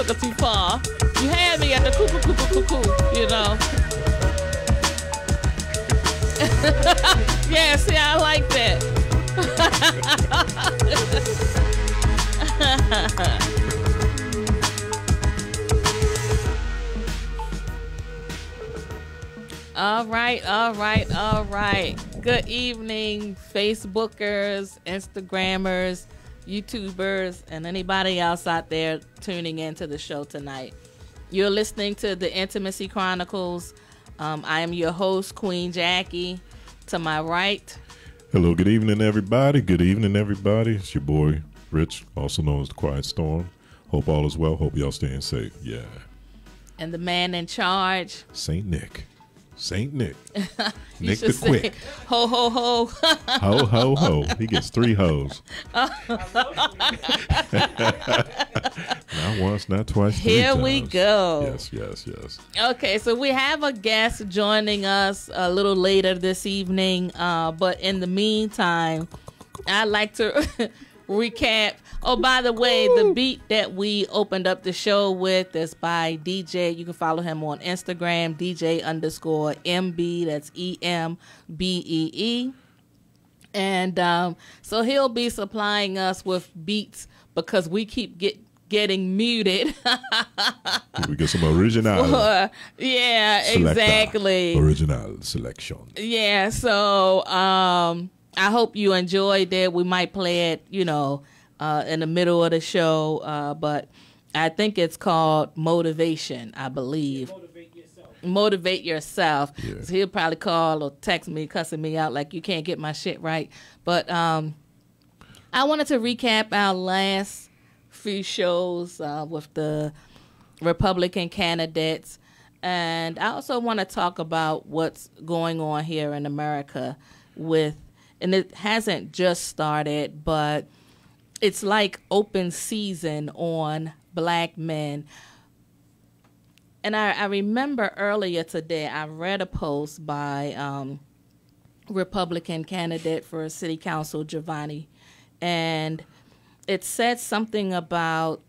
took it too far. You had me at the cuckoo, you know. Yeah, see, I like that. All right. Good evening, Facebookers, Instagrammers, YouTubers, and anybody else out there tuning into the show tonight. You're listening to the Intimacy Chronicles. I am your host, Queen Jackie. To my right. Hello, good evening, everybody. Good evening, everybody. It's your boy, Rich, also known as the Quiet Storm. Hope all is well. Hope y'all staying safe. Yeah. And the man in charge. Saint Nick. Saint Nick. Nick the Quick. Ho, ho, ho. Ho, ho, ho. He gets 3 hoes. Not once, not twice, 3 Here times. we go. Yes. Okay, so we have a guest joining us a little later this evening. But in the meantime, I'd like to recap. Oh, by the way, the beat that we opened up the show with is by DJ. You can follow him on Instagram, DJ_MB. That's EMBEE. And so he'll be supplying us with beats because we keep getting muted. We get some original. Yeah, Selector. Exactly. Original selection. Yeah, so I hope you enjoyed it. We might play it, in the middle of the show, but I think it's called Motivation, I believe. Motivate yourself. Yeah. So he'll probably call or text me, cussing me out like you can't get my shit right. But I wanted to recap our last few shows with the Republican candidates. And I also want to talk about what's going on here in America and it hasn't just started, but it's like open season on black men. And I remember earlier today, I read a post by Republican candidate for city council, Giovanni, and it said something about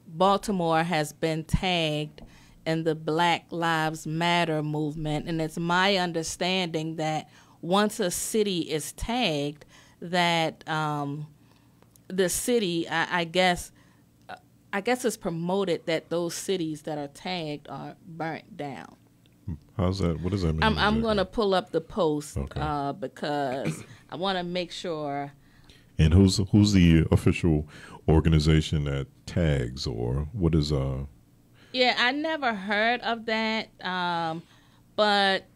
Baltimore has been tagged in the Black Lives Matter movement. And it's my understanding that once a city is tagged, that the city, I guess it's promoted that those cities that are tagged are burnt down. How's that? What does that mean? I'm going to pull up the post Okay. Because I want to make sure. And who's the official organization that tags, or what is Yeah, I never heard of that. But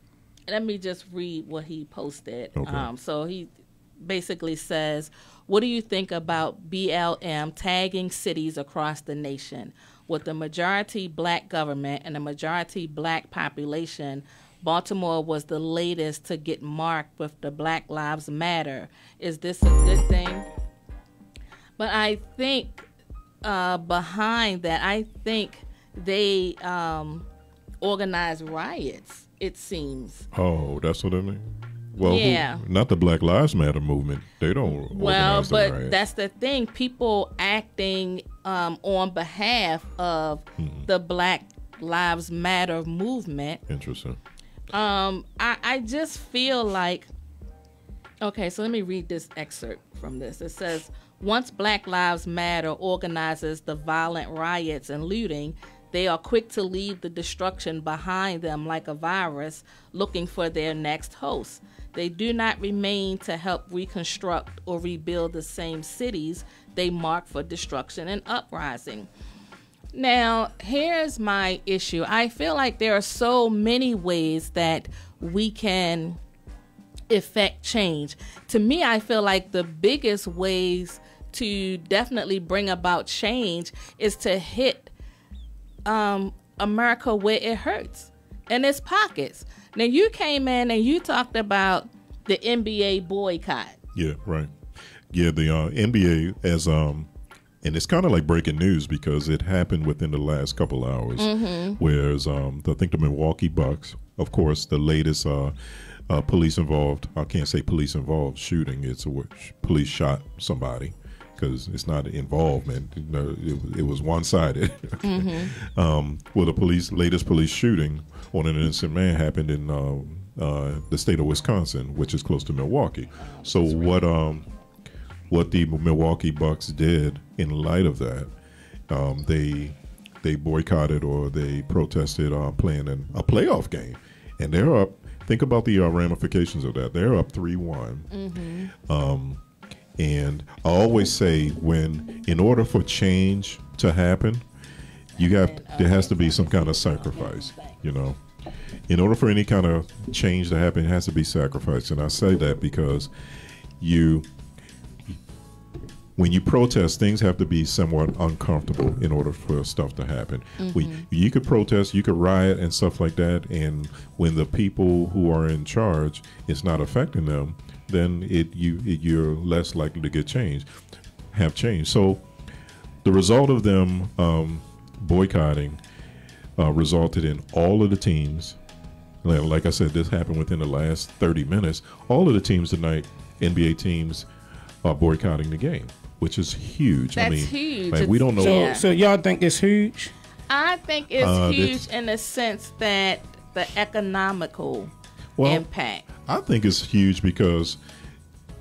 let me just read what he posted. Okay. So he basically says, what do you think about BLM tagging cities across the nation? With the majority black government and a majority black population, Baltimore was the latest to get marked with the Black Lives Matter. Is this a good thing? But I think behind that, I think they organize riots, it seems. Oh, that's what I mean? Well, yeah. Not the Black Lives Matter movement. They don't organize but riots. That's the thing. People acting on behalf of the Black Lives Matter movement. Interesting. I just feel like, okay, so let me read this excerpt from this. It says, once Black Lives Matter organizes the violent riots and looting, they are quick to leave the destruction behind them like a virus looking for their next host. They do not remain to help reconstruct or rebuild the same cities they mark for destruction and uprising. Now, here's my issue. I feel like there are so many ways that we can effect change. To me, I feel like the biggest ways to definitely bring about change is to hit America where it hurts, in its pockets. Now, you came in and you talked about the NBA boycott. Yeah, right. Yeah, the NBA as and it's kind of like breaking news because it happened within the last couple hours. Whereas I think the Milwaukee Bucks, of course, the latest police involved. I can't say police involved shooting. It's a police shot somebody. because it's not involvement. You know, it was one-sided. Well, the latest police shooting on an innocent man happened in the state of Wisconsin, which is close to Milwaukee. So what the Milwaukee Bucks did in light of that, they boycotted or they protested playing a playoff game, and they're up. Think about the ramifications of that. They're up 3-1. And I always say, in order for change to happen, there has to be some kind of sacrifice. You know, in order for any kind of change to happen, it has to be sacrifice. And I say that because when you protest, things have to be somewhat uncomfortable in order for stuff to happen. You could protest, you could riot and stuff like that, and when the people who are in charge, it's not affecting them, then you're less likely to have change. So the result of them boycotting resulted in all of the teams, like I said, this happened within the last 30 minutes, all of the teams tonight, NBA teams, are boycotting the game, which is huge. That's huge. Like, we don't know. So y'all think it's huge? I think it's huge in the sense that the economical impact. I think it's huge because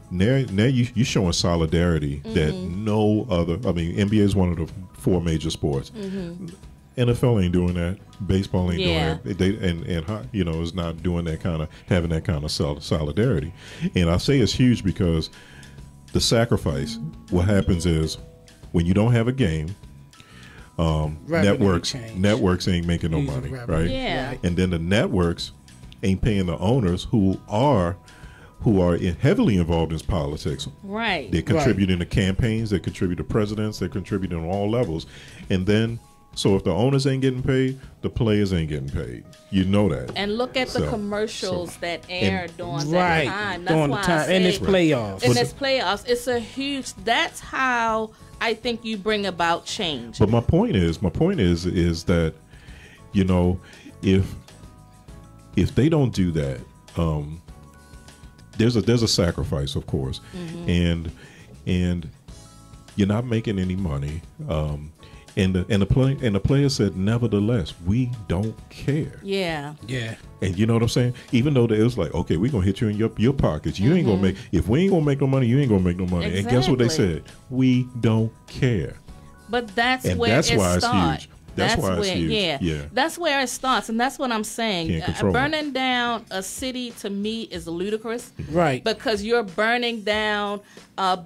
now you're showing solidarity that no other. I mean, NBA is one of the 4 major sports. NFL ain't doing that. Baseball ain't doing that. They is not doing that having that kind of solidarity. And I say it's huge because the sacrifice. What happens is when you don't have a game, networks ain't making no money, right? Yeah. And then the networks ain't paying the owners who are heavily involved in politics. Right. They contribute in the campaigns. They contribute to presidents. They contribute on all levels. And then, so if the owners ain't getting paid, the players ain't getting paid. You know that. And look at the commercials that air during that time. That's during why the time. I say, and it's playoffs. And it's playoffs. It's a huge. That's how I think you bring about change. But my point is that, you know, if they don't do that, there's a sacrifice, of course, and you're not making any money. And the player said, nevertheless, we don't care. Yeah. Yeah. And you know what I'm saying? Even though it was like, okay, we're gonna hit you in your pockets. You ain't gonna make. If we ain't gonna make no money, you ain't gonna make no money. Exactly. And guess what they said? We don't care. But that's and where that's it why starts. It's huge. That's why it's huge. Yeah. That's where it starts, and that's what I'm saying. Burning down a city to me is ludicrous, right? Because you're burning down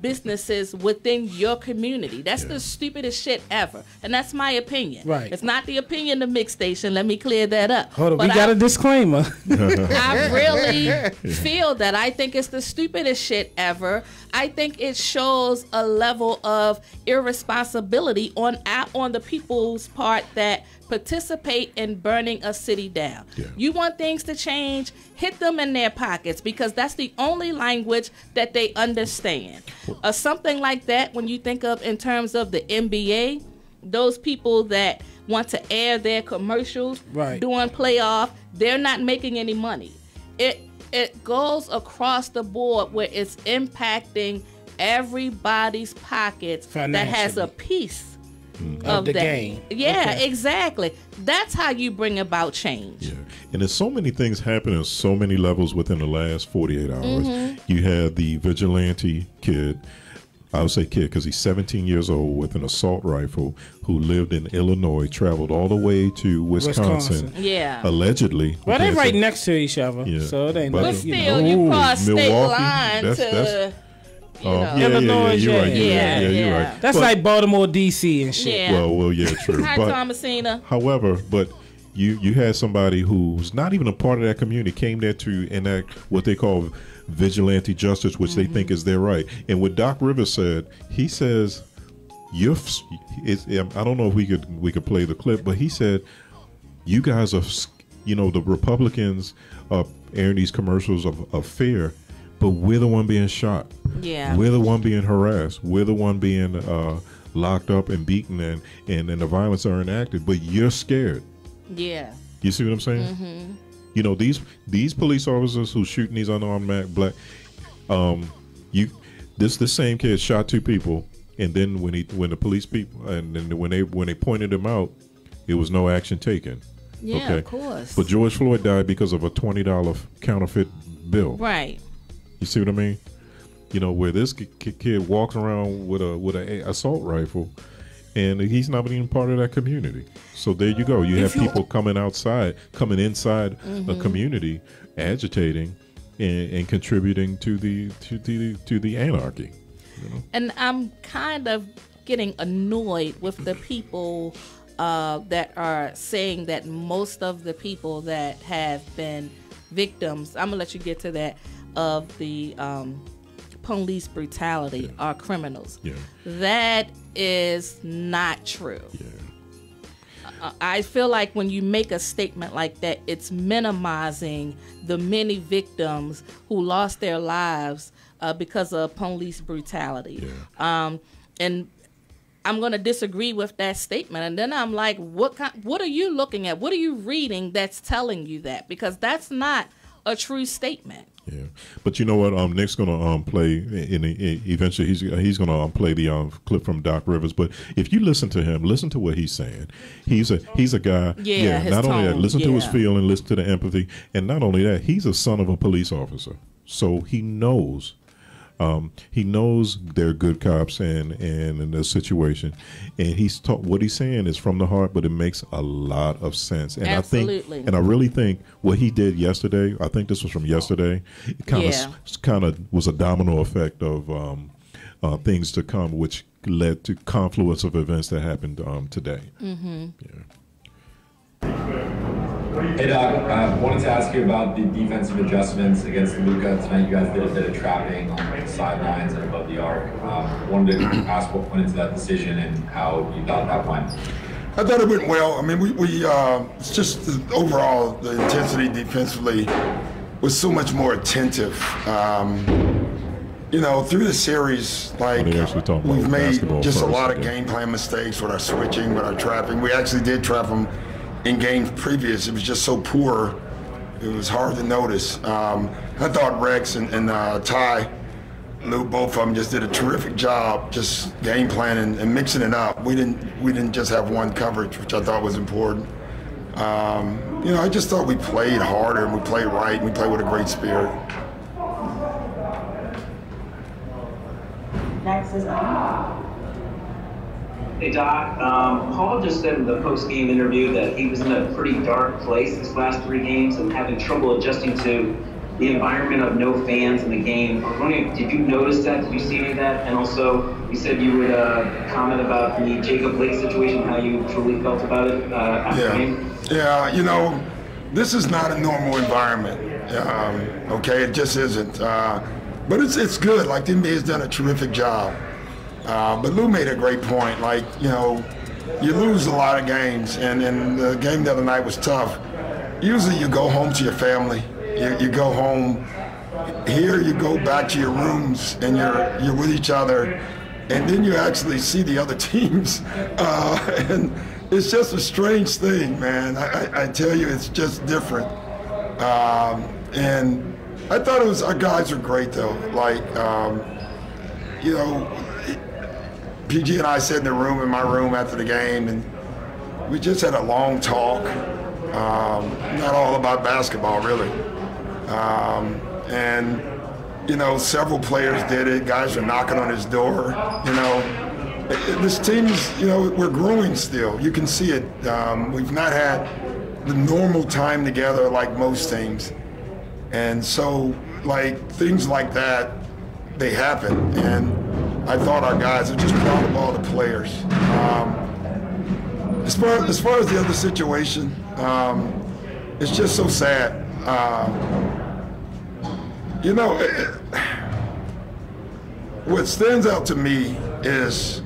businesses within your community. That's the stupidest shit ever, and that's my opinion. Right? It's not the opinion of Mix Station. Let me clear that up. Hold on, we got a disclaimer. I really feel that. I think it's the stupidest shit ever. I think it shows a level of irresponsibility on the people's part that participate in burning a city down. Yeah. You want things to change, hit them in their pockets, because that's the only language that they understand. Something like that, when you think of in terms of the NBA, those people that want to air their commercials during playoff, they're not making any money. It goes across the board where it's impacting everybody's pockets that has a piece of the game. Yeah, exactly. That's how you bring about change. Yeah. And there's so many things happening on so many levels within the last 48 hours. You had the vigilante kid, I would say kid because he's 17 years old, with an assault rifle, who lived in Illinois, traveled all the way to Wisconsin. Yeah. Allegedly. Well, they're right next to each other. Yeah. So it ain't but still, you cross state line to... Illinois, you're right. You're right. That's like Baltimore, D.C. and shit. Yeah. Well, yeah, true. Hi, Thomasina. However, you had somebody who's not even a part of that community came there to enact what they call vigilante justice, which they think is their right. And what Doc Rivers said, he says, I don't know if we could play the clip, but he said, you guys are, the Republicans are airing these commercials of fear, but we're the one being shot. Yeah. We're the one being harassed. We're the one being locked up and beaten, and the violence are enacted, but you're scared. Yeah. You see what I'm saying? These police officers who shooting these unarmed black, the same kid shot 2 people And then when the police people and then when they pointed him out, it was no action taken. Yeah, okay? Of course. But George Floyd died because of a $20 counterfeit bill. Right. You see what I mean? You know, where this kid walks around with a assault rifle, and he's not even part of that community. So there you go. You have people coming inside a community, agitating and contributing to the anarchy. You know? And I'm kind of getting annoyed with the people that are saying that most of the people that have been victims, I'm gonna let you get to that, of the police brutality are criminals. Yeah. That is not true. Yeah. I feel like when you make a statement like that, it's minimizing the many victims who lost their lives because of police brutality. Yeah. And I'm going to disagree with that statement. And then I'm like, what are you looking at? What are you reading that's telling you that? Because that's not a true statement. Yeah, but you know what? Nick's gonna play eventually. He's gonna play the clip from Doc Rivers. But if you listen to him, listen to what he's saying. He's a guy. Yeah. Not tone, only that, listen to his yeah. feeling, listen to the empathy, and not only that, he's a son of a police officer, so he knows. He knows they're good cops and in this situation, and what he's saying is from the heart, but it makes a lot of sense. And Absolutely. I really think what he did yesterday, I think this was from yesterday, it kind of was a domino effect of things to come, which led to confluence of events that happened today. Mm-hmm. Yeah. Hey Doc, wanted to ask you about the defensive adjustments against Luka tonight. You guys did a bit of trapping on the sidelines and above the arc. Wanted to ask what went into that decision and how you thought that went. I thought it went well. I mean, it's just overall the intensity defensively was so much more attentive. You know, through the series, like we've made just a lot of game plan mistakes with our switching, with our trapping. We actually did trap them in games previous. It was just so poor, it was hard to notice. I thought Rex and Ty, Luke, both of them just did a terrific job just game planning and mixing it up. We didn't just have one coverage, which I thought was important. You know, I just thought we played harder and we played right and we played with a great spirit. Next is Hey Doc, Paul just said in the post-game interview that he was in a pretty dark place this last 3 games and having trouble adjusting to the environment of no fans in the game. I was wondering, did you notice that? Did you see any of that? And also, you said you would comment about the Jacob Blake situation, how you truly felt about it after the game. Yeah, you know, this is not a normal environment. Okay, it just isn't. But it's good. Like, the NBA has done a terrific job. But Lou made a great point. Like, you know, you lose a lot of games, and the game the other night was tough. Usually you go home to your family. You go home. Here you go back to your rooms, and you're with each other, and then you actually see the other teams. And it's just a strange thing, man. I tell you, it's just different. And I thought our guys are great, though. Like, you know, PG and I sat in my room after the game, and we just had a long talk. Not all about basketball, really. And, you know, several players did it. Guys are knocking on his door. You know, this team's, you know, we're growing still. You can see it. We've not had the normal time together like most teams. And so, like, things like that, they happen. And I thought our guys are just proud of all the players. As far as the other situation, it's just so sad. You know, what stands out to me is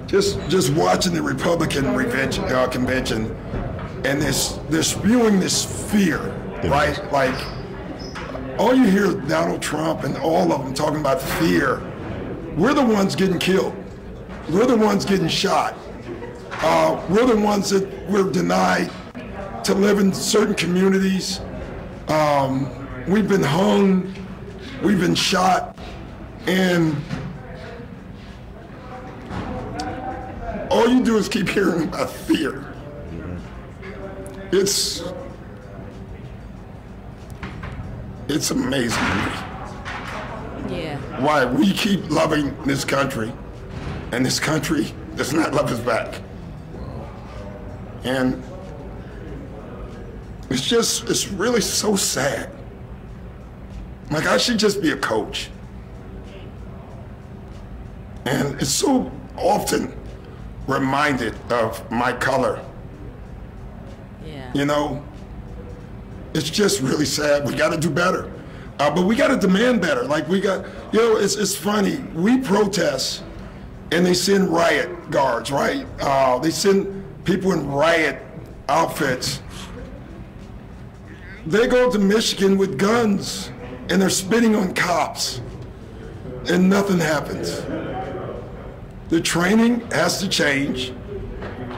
just watching the Republican convention, and they're spewing this fear, right? Like, all you hear is Donald Trump and all of them talking about fear. We're the ones getting killed. We're the ones getting shot. We're the ones that we're denied to live in certain communities. We've been hung, we've been shot, and all you do is keep hearing about fear. It's amazing to me. Yeah. Why we keep loving this country, and this country does not love us back. And it's really so sad. Like, I should just be a coach. And it's so often reminded of my color. Yeah. You know, it's just really sad. We got to do better. But we got to demand better. Like, we got, you know, it's funny. We protest, and they send riot guards, right? They send people in riot outfits. They go to Michigan with guns, and they're spitting on cops, and nothing happens. The training has to change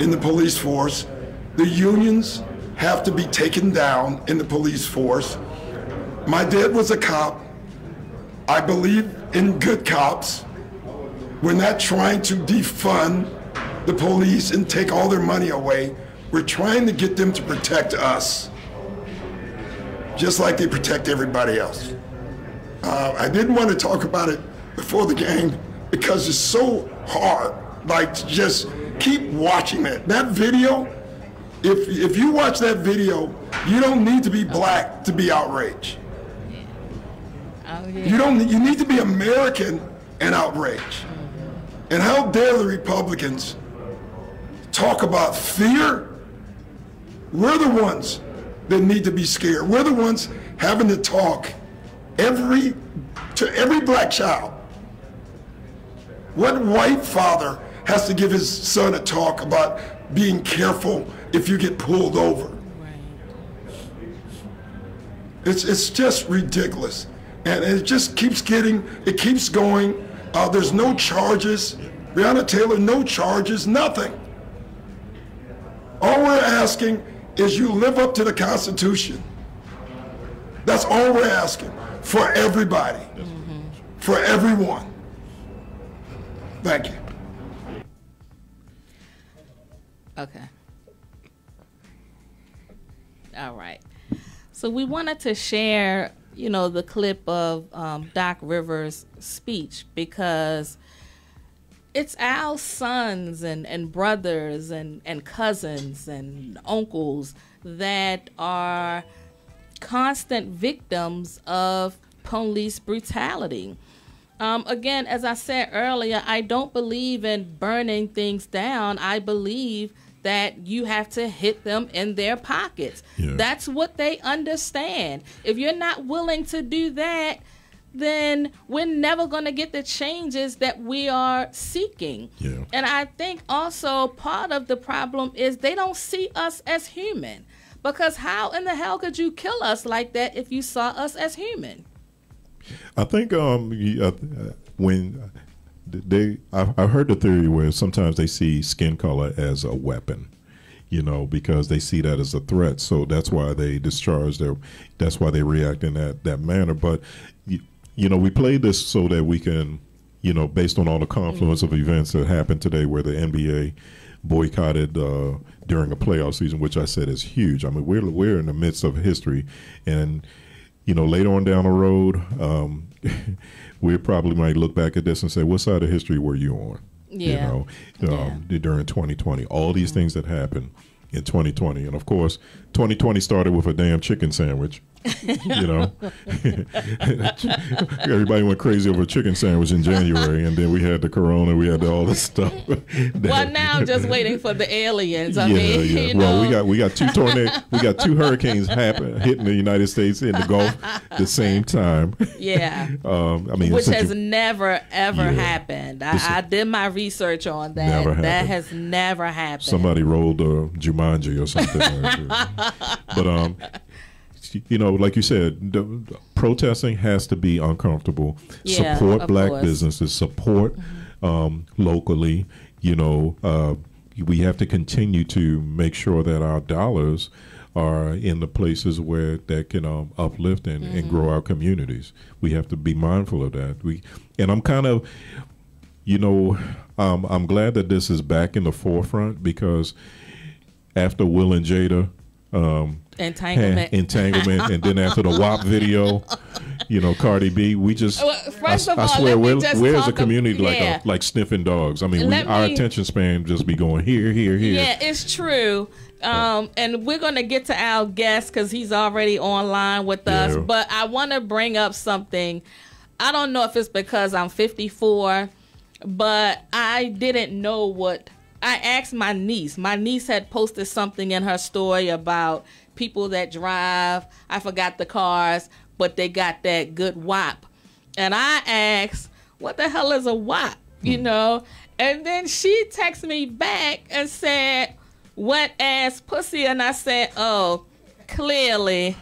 in the police force. The unions have to be taken down in the police force. My dad was a cop. I believe in good cops. We're not trying to defund the police and take all their money away. We're trying to get them to protect us, just like they protect everybody else. I didn't want to talk about it before the game because it's so hard, like, to just keep watching it. That video, if you watch that video, you don't need to be black to be outraged. Oh, yeah. You need to be American and outraged. And how dare the Republicans talk about fear? We're the ones that need to be scared. We're the ones having to talk to every black child. What white father has to give his son a talk about being careful if you get pulled over? Right. It's just ridiculous. And it just keeps going. There's no charges. Breonna Taylor, no charges, nothing. All we're asking is you live up to the Constitution. That's all we're asking for everybody, for everyone. Thank you. Okay. All right. So we wanted to share, you know, the clip of Doc Rivers' speech because it's our sons and brothers and cousins and uncles that are constant victims of police brutality. Again, as I said earlier, I don't believe in burning things down. I believe that you have to hit them in their pockets. Yeah. That's what they understand. If you're not willing to do that, then we're never going to get the changes that we are seeking. Yeah. And I think also part of the problem is they don't see us as human. Because how in the hell could you kill us like that if you saw us as human? I think when I've heard the theory where sometimes they see skin color as a weapon, you know, because they see that as a threat. So that's why they that's why they react in that manner. But, you know, we played this so that we can, you know, based on all the confluence of events that happened today where the NBA boycotted during a playoff season, which I said is huge. I mean, we're in the midst of history, and you know, later on down the road, we probably might look back at this and say, what side of history were you on? Yeah. You know, during 2020, all these things that happened in 2020. And of course, 2020 started with a damn chicken sandwich. You know, everybody went crazy over a chicken sandwich in January, and then we had the corona, we had all this stuff. Well, now I'm just waiting for the aliens. I mean, you well, know. we got two tornadoes, we got two hurricanes hitting the United States in the Gulf at the same time. Yeah, I mean, which has never ever happened. I did my research on that. That has never happened. Somebody rolled a Jumanji or something. But you know, like you said, protesting has to be uncomfortable. Yeah, support black businesses, support locally. You know, we have to continue to make sure that our dollars are in the places where that can uplift and grow our communities. We have to be mindful of that. And I'm kind of, you know, I'm glad that this is back in the forefront because after Will and Jada entanglement, and then after the WAP video, Cardi B, we just I swear we're as a community like sniffing dogs. I mean, our attention span just be going here. Yeah, it's true. And we're going to get to our guest because he's already online with us. But I want to bring up something. I don't know if it's because I'm 54, but I didn't know what. I asked my niece. My niece had posted something in her story about people that drive. I forgot the cars, but they got that good WAP. And I asked, what the hell is a WAP? And then she texted me back and said, wet ass pussy. And I said, oh, clearly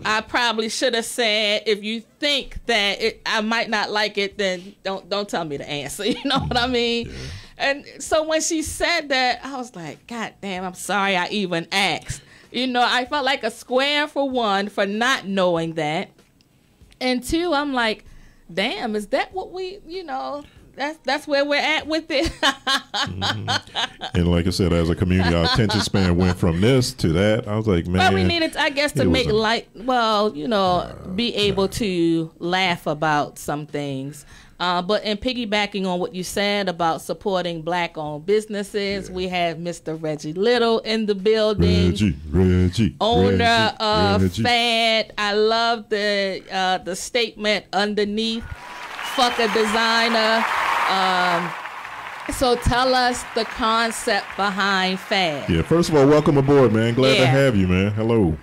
I probably should have said, if you think that I might not like it, then don't tell me the answer. You know what I mean? Yeah. And so when she said that, I was like, God damn, I'm sorry I even asked. I felt like a square for one, for not knowing that. And two, I'm like, damn, is that what we, that's where we're at with it. And like I said, as a community, our attention span went from this to that. I was like, man. Well, we needed, I guess, to make be able to laugh about some things. But in piggybacking on what you said about supporting Black-owned businesses, we have Mr. Reggie Little in the building. Reggie. Owner of FAD. I love the statement underneath. Fuck a designer. So tell us the concept behind FAD. Yeah, first of all, welcome aboard, man. Glad to have you, man. Hello.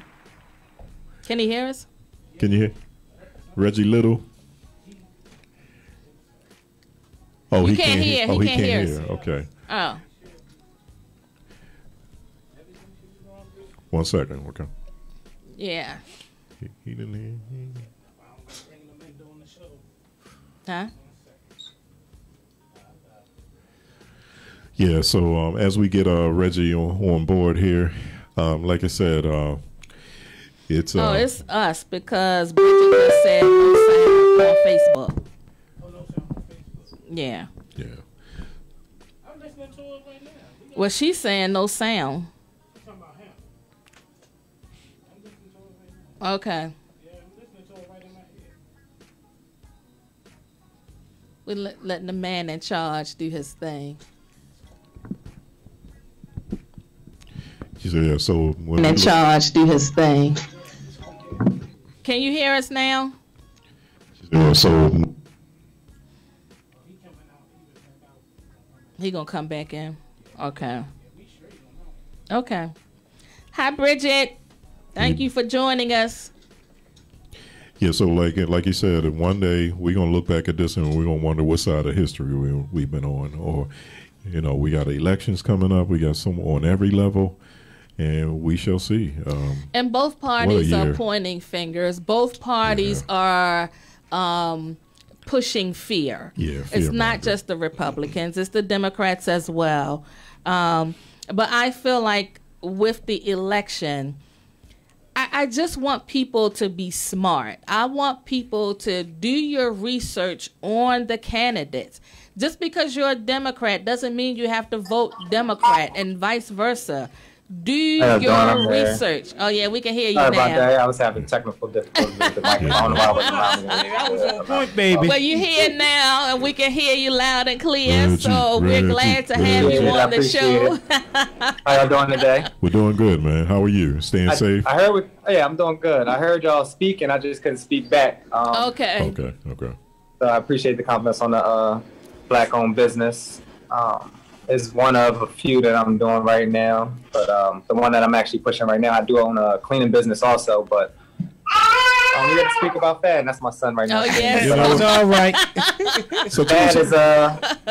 Can he hear us? Can you hear? Reggie Little. Oh, he can't hear. He can't hear. Okay. Oh. 1 second. Okay. Yeah. He didn't hear. Huh? Yeah. So as we get Reggie on board here, like I said, it's it's us because Bridget just said no sound on Facebook. Yeah. Yeah. I'm listening to it right now. Well, she's saying no sound. I'm talking about him. I'm listening to it right now. Okay. Yeah, I'm listening to it right in my ear. We're letting the man in charge do his thing. She said, yeah, so when in charge do his thing. Can you hear us now? She said, yeah, so he gonna come back in. Okay. Okay. Hi, Bridget. Thank you for joining us. Yeah, so like you said, one day we're gonna look back at this and we're gonna wonder what side of history we've been on, or we got elections coming up. We got some on every level, and we shall see. And both parties are pointing fingers. Both parties are pushing fear. Yeah, it's not just the Republicans, it's the Democrats as well. But I feel like with the election, I just want people to be smart. I want people to do your research on the candidates. Just because you're a Democrat doesn't mean you have to vote Democrat, and vice versa. Do your research. Oh, yeah, we can hear you now. Sorry about that. I was having technical difficulties with the microphone. I was on point, baby. Well, you're here now, and we can hear you loud and clear, so we're glad to have you on the show. How y'all doing today? We're doing good, man. How are you? Staying safe? I heard. I'm doing good. I heard y'all speak, and I just couldn't speak back. Okay. So I appreciate the comments on the Black-owned business. Is one of a few that I'm doing right now, but the one that I'm actually pushing right now, I do own a cleaning business also, but we get to speak about FAD, and that's my son right now. Oh, yes. It's all right. So FAD is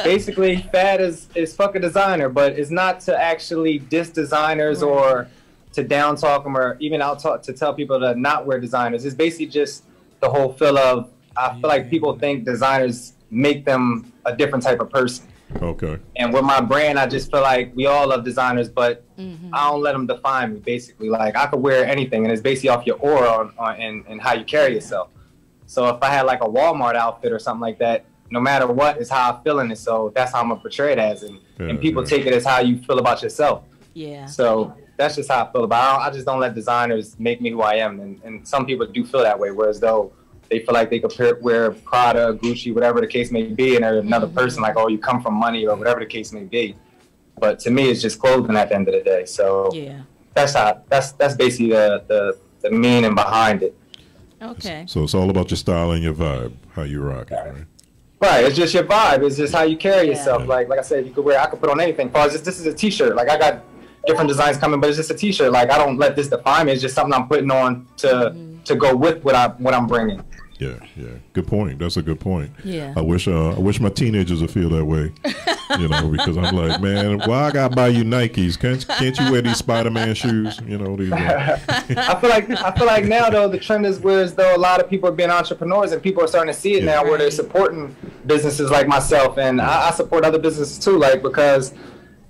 basically FAD is fuck a designer, but it's not to actually diss designers or to down talk them or even out talk to tell people to not wear designers. It's basically just the whole feel of, I feel like people think designers make them a different type of person. Okay. And with my brand, I just feel like we all love designers, but I don't let them define me, basically. Like, I could wear anything, and it's basically off your aura and how you carry yourself. So if I had, like, a Walmart outfit or something like that, no matter what is how I feel in it. So that's how I'm gonna portray it as, and people take it as how you feel about yourself. Yeah. So that's just how I feel about it. I just don't let designers make me who I am. And some people do feel that way, whereas though they feel like they could wear Prada, Gucci, whatever the case may be, and they're another person, like, oh, you come from money or whatever the case may be. But to me, it's just clothing at the end of the day. So yeah, that's basically the meaning behind it. Okay. So it's all about your style and your vibe, how you rock it, right? Right, it's just your vibe. It's just how you carry yourself. Like I said, I could put on anything. This is a T-shirt. Like, I got different designs coming, but it's just a T-shirt. Like, I don't let this define me. It's just something I'm putting on to go with what I'm bringing. Yeah. Good point. That's a good point. Yeah. I wish my teenagers would feel that way. Because I'm like, man, why I gotta buy you Nikes? Can't you wear these Spider-Man shoes? These. I feel like now though the trend is where as though a lot of people are being entrepreneurs and people are starting to see it now, where they're supporting businesses like myself, and I support other businesses too, like, because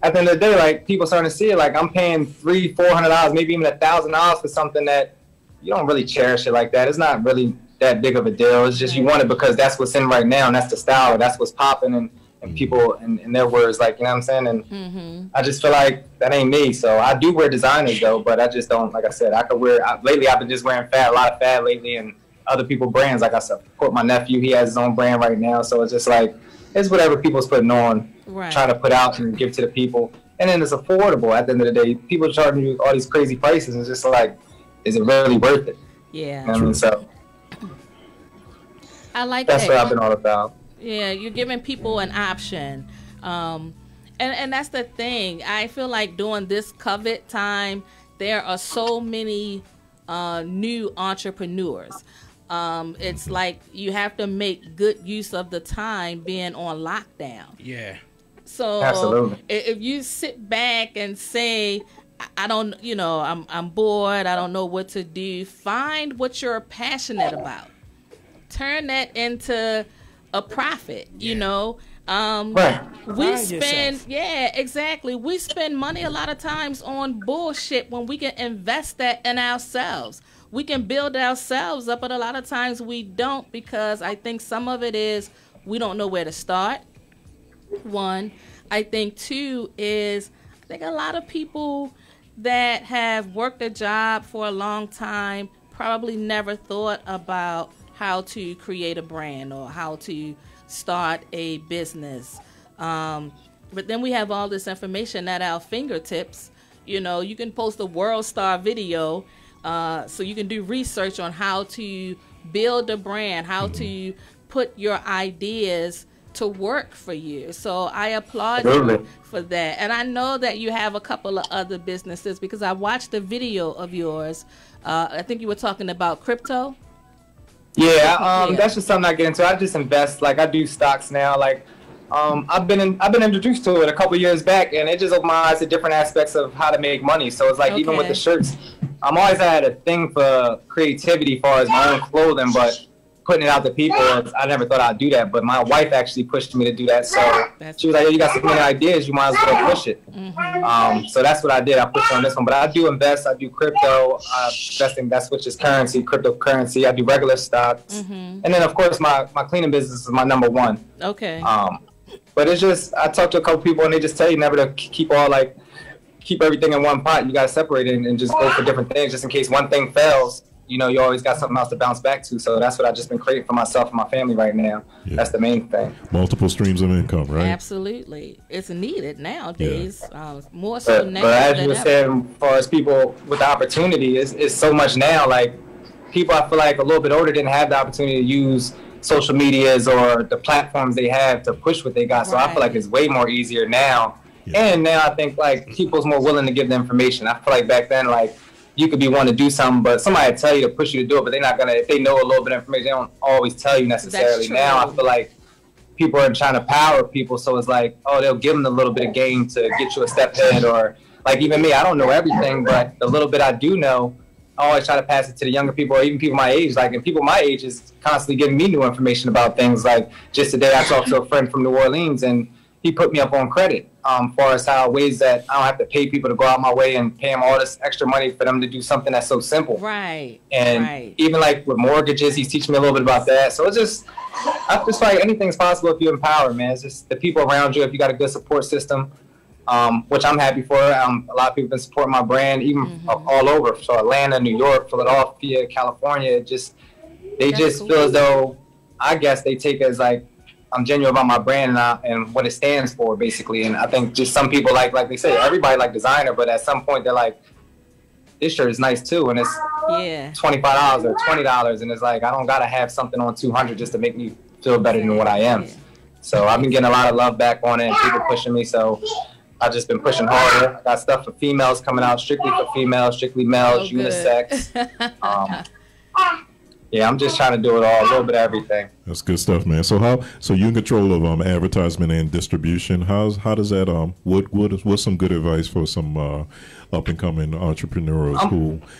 at the end of the day, like, people starting to see it. Like, I'm paying $300-$400, maybe even $1,000 for something that you don't really cherish it like that. It's not really that big of a deal. It's just you want it because that's what's in right now, and that's the style, that's what's popping, and people in their words, like, you know what I'm saying? And I just feel like that ain't me. So I do wear designers though, but I just don't, like I said, lately I've been just wearing FAD, a lot of FAD lately, and other people brands. Like, I support my nephew, he has his own brand right now, so it's just like, it's whatever people's putting on, trying to put out and give to the people, and then it's affordable. At the end of the day, people charging you all these crazy prices, and it's just like, is it really worth it? Yeah. You know what I mean? So I like that's that. what I've been all about. Yeah, you're giving people an option. And that's the thing. I feel like during this COVID time, there are so many new entrepreneurs. It's like you have to make good use of the time being on lockdown. Yeah. So absolutely, if you sit back and say, I'm bored, I don't know what to do, find what you're passionate about. Turn that into a profit, right. We spend, exactly. We spend money a lot of times on bullshit when we can invest that in ourselves. We can build ourselves up, but a lot of times we don't, because I think some of it is we don't know where to start. One, I think two is I think a lot of people that have worked a job for a long time probably never thought about how to create a brand or how to start a business. But then we have all this information at our fingertips. You can post a world star video, so you can do research on how to build a brand, how to put your ideas to work for you. So I applaud you for that. And I know that you have a couple of other businesses, because I watched a video of yours. I think you were talking about crypto. Yeah, that's just something I get into. I just invest. Like, I do stocks now. Like, I've been introduced to it a couple years back, and it just opened my eyes to different aspects of how to make money. So it's like, even with the shirts, I'm always had a thing for creativity as far as my own clothing, but putting it out to people, I never thought I'd do that. But my wife actually pushed me to do that. So she was like, "Yo, you got so many ideas, you might as well push it." So that's what I did. I pushed on this one. But I do invest. I do crypto investing. That's which is currency, cryptocurrency. I do regular stocks, and then of course my cleaning business is my number one. Okay. But it's just, I talked to a couple people and they just tell you never to keep everything in one pot. You got to separate it and just go for different things, just in case one thing fails. You always got something else to bounce back to. So that's what I've just been creating for myself and my family right now. Yeah. That's the main thing. Multiple streams of income, right? Absolutely. It's needed nowadays. More so now. But as you were saying, as far as people with the opportunity, it's so much now. Like, people, I feel like a little bit older didn't have the opportunity to use social medias or the platforms they have to push what they got. So I feel like it's way more easier now. Yeah. And now I think, like, people's more willing to give the information. I feel like back then, like, you could be wanting to do something, but somebody would tell you to push you to do it, but they're not going to, if they know a little bit of information, they don't always tell you necessarily. Now I feel like people are trying to power people, so it's like, oh, they'll give them a little bit of game to get you a step ahead, or like even me, I don't know everything, but the little bit I do know, I always try to pass it to the younger people, or even people my age. Like, and people my age is constantly giving me new information about things. Like, just today I talked to a friend from New Orleans, and he put me up on credit, far as how ways that I don't have to pay people to go out my way and pay them all this extra money for them to do something that's so simple. Right. And even like with mortgages, he's teaching me a little bit about that. So it's just, I just like anything's possible if you empower, man. It's just the people around you, if you got a good support system, which I'm happy for. A lot of people have been supporting my brand, even all over. So Atlanta, New York, Philadelphia, California, they just feel as though, I guess they take it as like, I'm genuine about my brand and what it stands for, basically. And I think just some people like they say, everybody like designer, but at some point they're like, this shirt is nice too, and it's $25 or $20, and it's like, I don't gotta have something on $200 just to make me feel better than what I am. So I've been getting a lot of love back on it, and people pushing me. So I've just been pushing harder. I got stuff for females coming out, strictly for females, strictly males, unisex. Yeah, I'm just trying to do it all, a little bit of everything. That's good stuff, man. So you're in control of advertisement and distribution. How does that what's some good advice for some up and coming entrepreneurs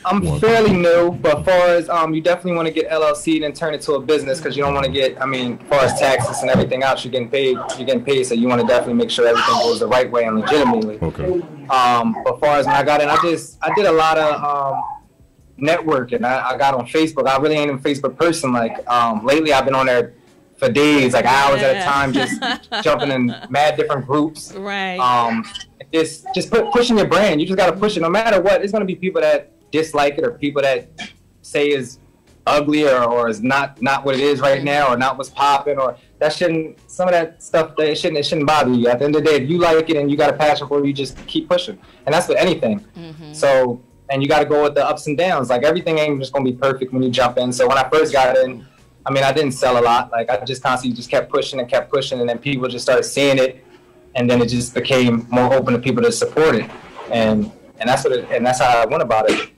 I'm fairly new, but as far as you definitely want to get LLC and turn it to a business, because you don't want to get, as far as taxes and everything else, you're getting paid, so you want to definitely make sure everything goes the right way and legitimately. Okay. But as far as when I got in, I did a lot of network, and I got on Facebook. I really ain't a Facebook person. Like lately I've been on there for days, like hours at a time, just jumping in mad different groups. Right. Just pushing your brand. You just got to push it no matter what. There's going to be people that dislike it, or people that say is ugly or is not what it is right now, or not what's popping, or some of that stuff that it shouldn't bother you. At the end of the day, if you like it and you got a passion for it, you just keep pushing. And that's with anything. So, and you got to go with the ups and downs. Like everything ain't just going to be perfect when you jump in. So when I first got in, I didn't sell a lot. Like I just constantly just kept pushing, and then people just started seeing it, and then it just became more open to people to support it. And that's how I went about it.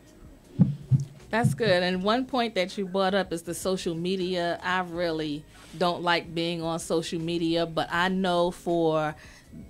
That's good. And one point that you brought up is the social media. I really don't like being on social media, but I know for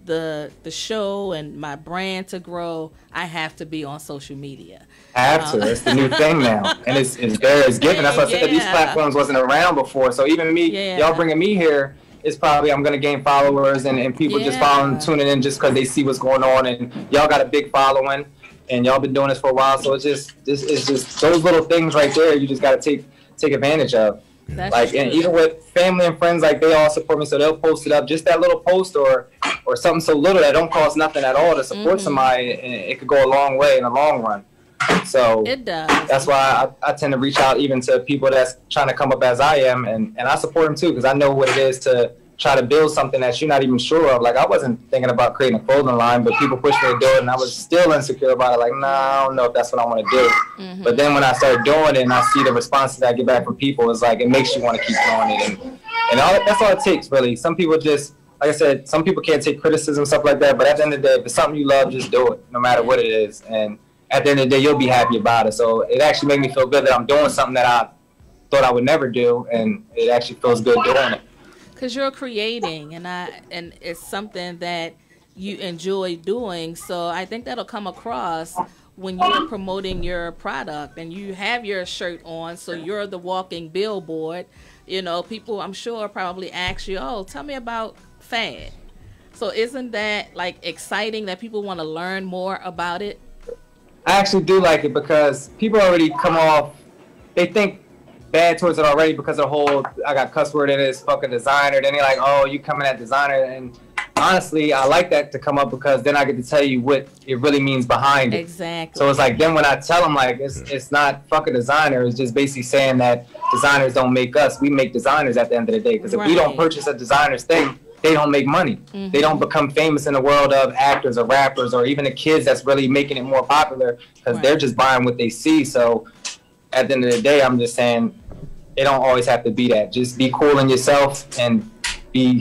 the show and my brand to grow, I have to be on social media. I have to. It's the new thing now, and it's there. It's given. That's why I said these platforms wasn't around before. So even me, y'all bringing me here, is probably I'm gonna gain followers and people just following, tuning in just because they see what's going on, and y'all got a big following, and y'all been doing this for a while. So it's just those little things right there. You just got to take advantage of. That's like, and even with family and friends, like they all support me, so they'll post it up. Just that little post or something so little that don't cost nothing at all to support somebody, and it could go a long way in the long run. So it does. That's why I tend to reach out even to people that's trying to come up as I am, and I support them too, because I know what it is to try to build something that you're not even sure of. Like I wasn't thinking about creating a clothing line, but people pushed me to do it, and I was still insecure about it. Like, nah, I don't know if that's what I want to do. But then when I started doing it and I see the responses that I get back from people, it's like it makes you want to keep doing it, and that's all it takes, really. Some people just, like I said, some people can't take criticism, stuff like that. But at the end of the day, if it's something you love, just do it, no matter what it is. And at the end of the day, you'll be happy about it. So it actually made me feel good that I'm doing something that I thought I would never do, and it actually feels good doing it. Because you're creating, and it's something that you enjoy doing. So I think that'll come across when you're promoting your product and you have your shirt on. So you're the walking billboard. You know, people, I'm sure, probably ask you, oh, tell me about FAD. So isn't that like exciting that people want to learn more about it? I actually do like it, because people already come off, they think bad towards it already because of the whole, I got cuss word in it, it's fucking designer. Then they're like, oh, you coming at designer. And honestly, I like that to come up, because then I get to tell you what it really means behind it. Exactly. So it's like, then when I tell them, like, it's not fucking designer, it's just basically saying that designers don't make us, we make designers at the end of the day. Because if we don't purchase a designer's thing, they don't make money. They don't become famous in the world of actors or rappers, or even the kids that's really making it more popular, because they're just buying what they see. So at the end of the day, I'm just saying, it don't always have to be that. Just be cool in yourself and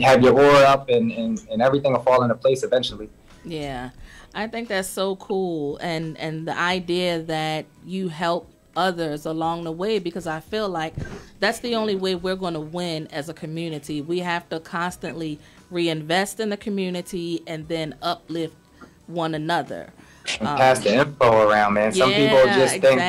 have your aura up, and everything will fall into place eventually. Yeah, I think that's so cool, and the idea that you help others along the way, because I feel like that's the only way we're going to win as a community. We have to constantly reinvest in the community and then uplift one another. pass the info around, man. Some people just think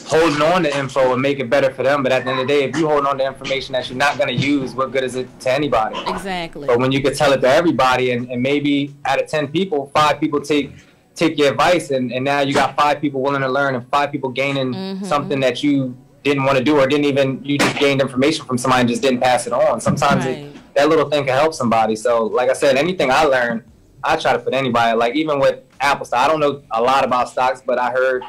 holding on to info will make it better for them, but at the end of the day, if you hold on to information that you're not going to use, what good is it to anybody? Exactly. But when you can tell it to everybody, and maybe out of 10 people, 5 people take your advice, and now you got 5 people willing to learn, and 5 people gaining something that you didn't want to do, or you just gained information from somebody and just didn't pass it on. Sometimes that little thing can help somebody. So like I said, anything I learned, I try to put anybody, like even with Apple stock, I don't know a lot about stocks, but I heard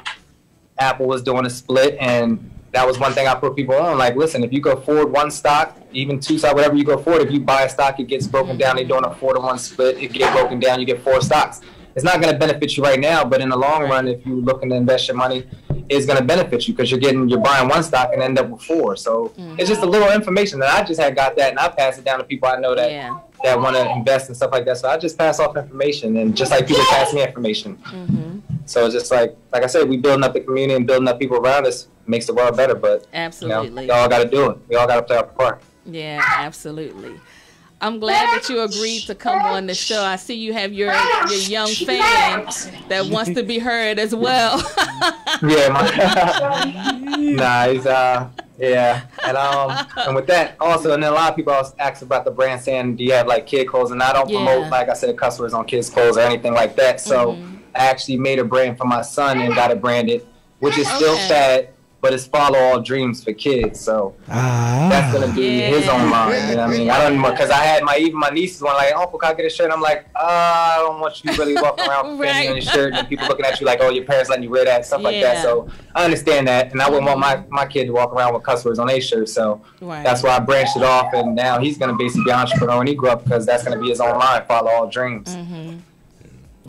Apple was doing a split, and that was one thing I put people on. Like, listen, if you go forward one stock, even 2 stocks, whatever you go forward, if you buy a stock, it gets broken down. They're doing a 4-to-1 split. It gets broken down. You get 4 stocks. It's not going to benefit you right now, but in the long run, if you're looking to invest your money, it's going to benefit you because you're buying 1 stock and end up with 4. So it's just a little information that I just got that, and I pass it down to people I know that want to invest and stuff like that. So I just pass off information, and just like people pass me information. So it's just like I said, we building up the community and building up people around us makes the world better. But absolutely, we all got to do it. We all got to play our part. Yeah, absolutely. I'm glad that you agreed to come on the show. I see you have your young fan that wants to be heard as well. Nice. And with that also, and then a lot of people ask about the brand, saying, do you have like kid clothes? And I don't promote, like I said, customers on kids clothes or anything like that. So I actually made a brand for my son and got it branded, which is still FAD, but it's Follow All Dreams for Kids. So that's gonna be his own line. You know what I mean? I don't know, because I had my nieces one like, Uncle, can I get a shirt? And I'm like, I don't want you really walking around with on your shirt and people looking at you like, oh, your parents letting you wear that, stuff like that. So I understand that, and I wouldn't want my kid to walk around with cuss words on their shirt. So that's why I branched it off, and now he's gonna basically be an entrepreneur when he grew up, because that's gonna be his own line, Follow All Dreams.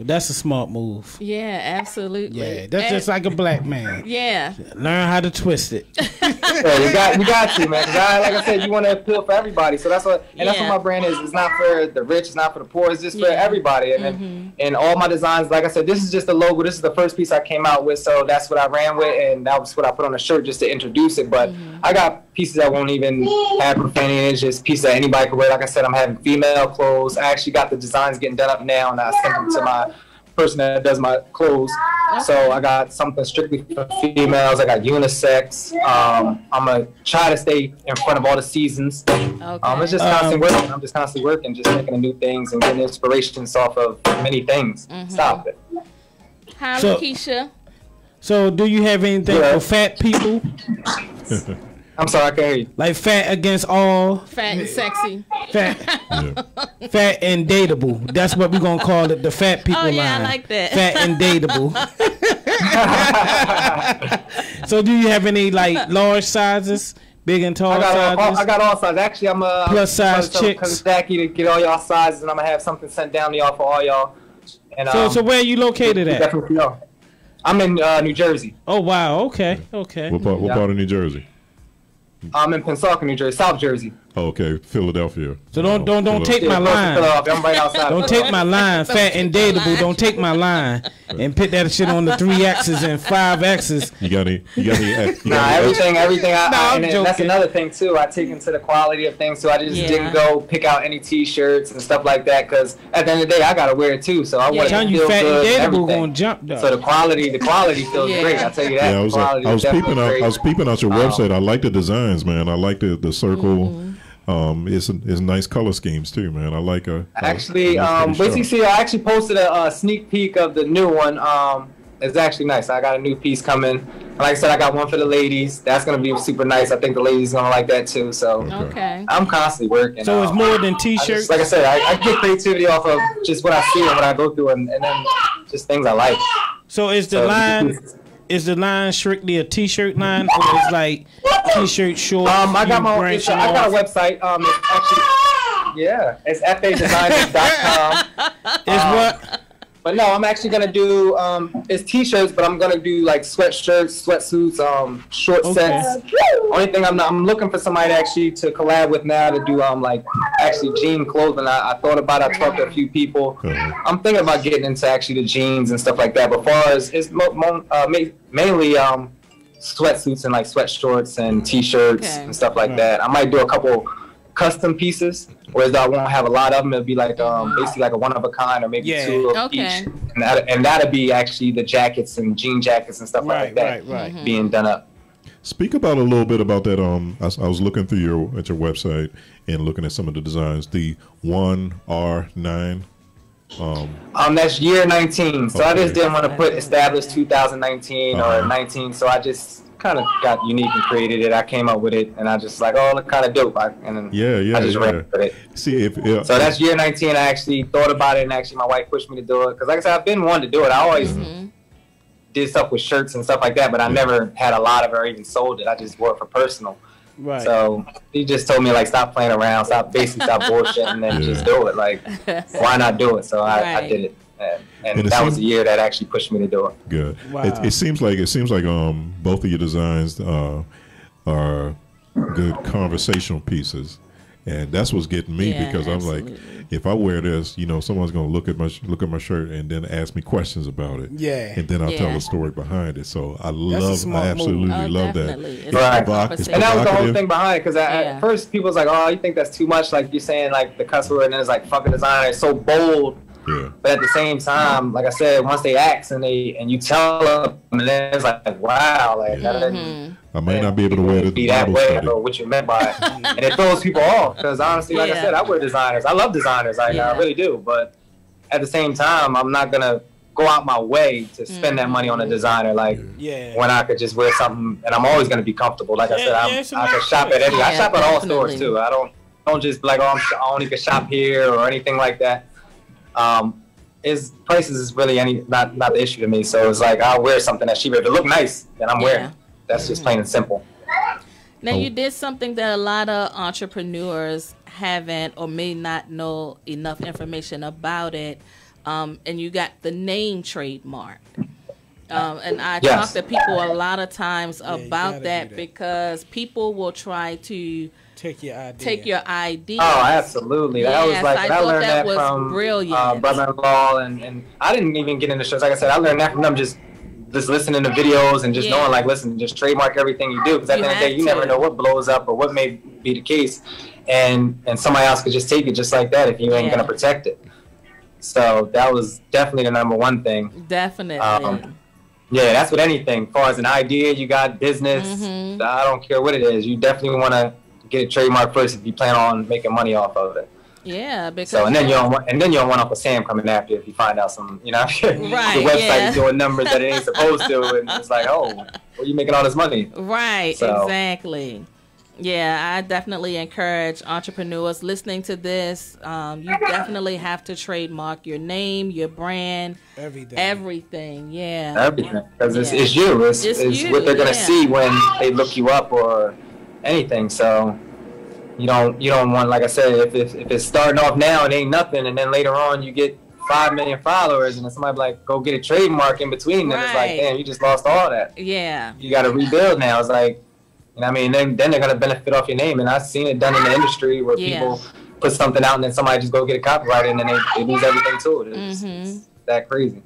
That's a smart move. Yeah, absolutely. Yeah, that's just like a black man. Yeah. Learn how to twist it. You got to, man. Cause like I said, you want to appeal for everybody. So that's what my brand is. It's not for the rich. It's not for the poor. It's just for everybody. And all my designs, like I said, this is just the logo. This is the first piece I came out with. So that's what I ran with, and that was what I put on the shirt just to introduce it. But I got pieces that won't even have profanity. It's just pieces that anybody can wear. Like I said, I'm having female clothes. I actually got the designs getting done up now, and I sent them to my person that does my clothes. So I got something strictly for females. I got unisex. I'm gonna try to stay in front of all the seasons. It's just constant working. I'm just constantly working, just thinking of new things and getting inspirations off of many things. Stop it. Hi, Lakeisha. So do you have anything for fat people? I'm sorry, I can't hear you. Like fat against all. Fat and sexy. Fat and dateable. That's what we're going to call it, the fat people line. I like that. Fat and dateable. So do you have any like large sizes? Big and tall sizes? I got all sizes. Actually, I'm a plus size chicks. Kanzaki to get all y'all sizes, and I'm going to have something sent down to y'all for all y'all. And, so where are you located at? Definitely y'all. I'm in New Jersey. Oh, wow. Okay. What part of New Jersey? I'm in Pensacola, New Jersey, South Jersey. Okay, Philadelphia. So don't take my line. I'm right outside. Don't take my line. Fat and dateable. Don't take my line and put that shit on the 3 X's and 5 X's. You got any? Everything. That's another thing too. I take into the quality of things too. I just didn't go pick out any T-shirts and stuff like that, because at the end of the day, I gotta wear it too. So I want to feel fat good. And dateable gonna jump though. So the quality feels great. I tell you that. I was peeping out your website. I like the designs, man. I like the circle. It's nice color schemes too, man. I like actually. Basically, I actually posted a sneak peek of the new one. It's actually nice. I got a new piece coming. Like I said, I got one for the ladies. That's gonna be super nice. I think the ladies gonna like that too. So I'm constantly working. So it's more than T-shirts. Like I said, I get creativity off of just what I see and what I go through, and then just things I like. So is the line? Is the line strictly a T-shirt line, or is like T-shirt shorts? I got a website. It's FADesigners.com. Is what? But no, I'm actually gonna do it's T-shirts, but I'm gonna do like sweatshirts, sweatsuits, short sets. Only thing I'm looking for somebody actually to collab with now to do like actually jean clothing. I thought about it. I talked to a few people. I'm thinking about getting into actually the jeans and stuff like that. But far as it's mainly sweatsuits and like sweat shorts and T-shirts and stuff like that. I might do a couple custom pieces, whereas I won't have a lot of them. It'll be like basically like a one of a kind, or maybe two of each, and that'll be actually the jackets and jean jackets and stuff like that being done up. Speak about a little bit about that. I was looking through your website and looking at some of the designs. The 1R9. That's year 19. So I just didn't want to put established 2019 or 19. So I just kind of got unique and created it. I came up with it, and I just like, oh, look kind of dope. And then I just ran with it. See, so that's year 19. I actually thought about it, and actually my wife pushed me to do it. Because like I said, I've been wanting to do it. I always did stuff with shirts and stuff like that, but I never had a lot of it or even sold it. I just wore it for personal. Right. So he just told me, like, stop playing around, stop bullshitting, and just do it. Like, why not do it? So I did it. And that was the year that actually pushed me to do it. Good. Wow. It seems like both of your designs are good conversational pieces, and that's what's getting me because I'm like, if I wear this, someone's gonna look at my shirt and then ask me questions about it. Yeah. And then I'll tell a story behind it. So I absolutely love that. It's right. And that was the whole thing behind it, because at first people was like, oh, you think that's too much? Like you're saying, like the cuss word, and then it's like fucking designer. It's so bold. Yeah. But at the same time, like I said, once they ask and you tell them, and then it's like, wow, like I might not be able to wear it that way, or what you meant by it. And it throws people off, because honestly, like I said, I wear designers. I love designers. I really do. But at the same time, I'm not gonna go out my way to spend that money on a designer, like when I could just wear something, and I'm always gonna be comfortable. Like I said, I can shop at any. I shop at all stores too. I don't just be like, oh, I only can shop here or anything like that. Prices is really not the issue to me. So it's like, I'll wear something that's cheaper. If it look nice, then I'm wearing it. That's just plain and simple. Now, you did something that a lot of entrepreneurs haven't or may not know enough information about it, and you got the name trademark. And I talk to people a lot of times about that, because people will try to take your idea. Oh, absolutely. That was like, I learned that from brother-in-law, and I didn't even get into shows. Like I said, I learned that from them, just listening to videos and just knowing, like, listen, just trademark everything you do, because at the end of the day, you never know what blows up or what may be the case, and somebody else could just take it just like that if you ain't gonna protect it. So that was definitely the number one thing. Definitely. Yeah, that's with anything. As far as an idea, you got business, I don't care what it is. You definitely want to get a trademark first if you plan on making money off of it. Yeah, because and then you don't want Uncle Sam coming after you if you find out some, your website is doing numbers that it ain't supposed to, and it's like, oh, where are you making all this money? Right, exactly. Yeah, I definitely encourage entrepreneurs listening to this. You definitely have to trademark your name, your brand, everything. Yeah, everything, because it's you. It's you, what they're gonna see when they look you up or anything. So you don't want, like I said, if it's starting off now and ain't nothing, and then later on you get 5 million followers, and then somebody be like, go get a trademark in between, then it's like, damn, you just lost all that. Yeah, you got to rebuild now. It's like, I mean, then they're gonna benefit off your name, and I've seen it done in the industry where people put something out and then somebody just go get it copyrighted, and then they lose everything to it. It's that crazy.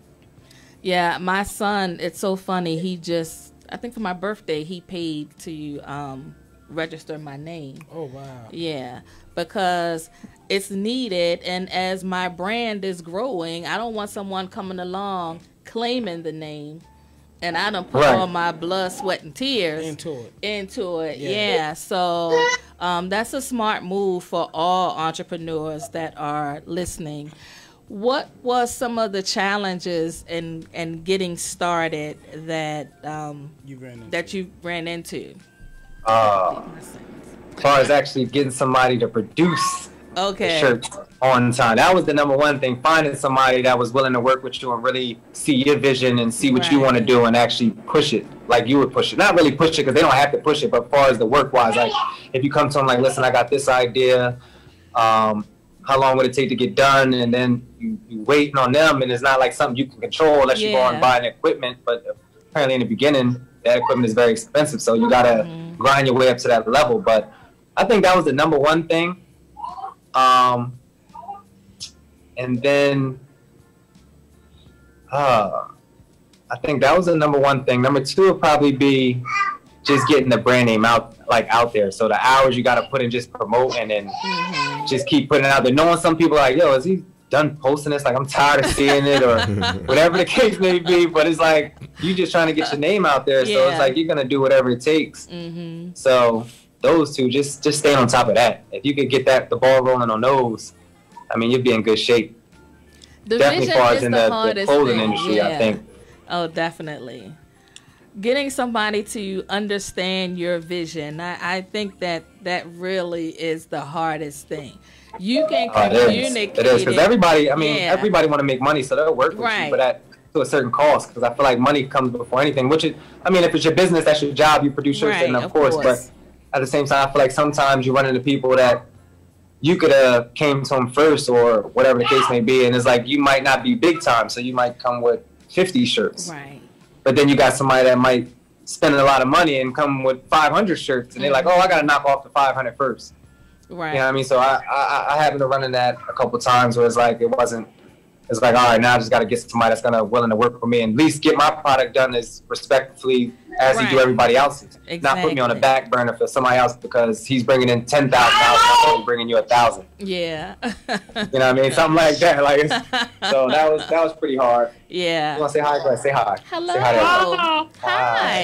Yeah, my son, it's so funny. He just, I think for my birthday, he paid to register my name. Oh wow. Yeah, because it's needed, and as my brand is growing, I don't want someone coming along claiming the name, and I done put all my blood, sweat, and tears into it. Yeah. So that's a smart move for all entrepreneurs that are listening. What was some of the challenges in getting started that you ran into? As far as actually getting somebody to produce the shirts on time, that was the number one thing. Finding somebody that was willing to work with you and really see your vision and see what you want to do and actually push it like you would push it. Not really push it because they don't have to push it, but as far as the work wise, like if you come to them like, listen, I got this idea, how long would it take to get done, and then you waiting on them, and it's not like something you can control unless you go and buy an equipment. But apparently in the beginning, that equipment is very expensive, so you gotta grind your way up to that level. But I think that was the number one thing. And then I think that was the number one thing. Number two would probably be just getting the brand name out there. So the hours you got to put in just promoting and just keep putting it out there. Knowing some people are like, yo, is he done posting this? Like, I'm tired of seeing it, or whatever the case may be. But it's like, you just trying to get your name out there. So it's like, you're going to do whatever it takes. So those two, just stay on top of that. If you could get the ball rolling on those, I mean, you'd be in good shape. The definitely vision far is as in the the clothing industry, yeah. I think. Oh, definitely. Getting somebody to understand your vision, I think that really is the hardest thing. You can communicate. It is, because everybody, everybody want to make money, so they'll work with you, but to a certain cost, because I feel like money comes before anything, which is, I mean, if it's your business, that's your job, you produce shirts, and of course, but at the same time, I feel like sometimes you run into people that you could have came to them first, or whatever the case may be, and it's like, you might not be big time, so you might come with 50 shirts. Right. But then you got somebody that might spend a lot of money and come with 500 shirts, and they're like, oh, I got to knock off the 500 first. Right. You know what I mean? So I happened to run in that a couple of times where it's like, it's like, all right, now I just got to get somebody that's going to willing to work for me and at least get my product done as respectfully as he do everybody else's. Exactly. Not put me on the back burner for somebody else because he's bringing in 10,000, I'm only bringing you 1,000. Yeah. You know what I mean? Something like that. Like, so that was pretty hard. Yeah. You want to say hi? Go ahead, say hi. Hello. Say hi.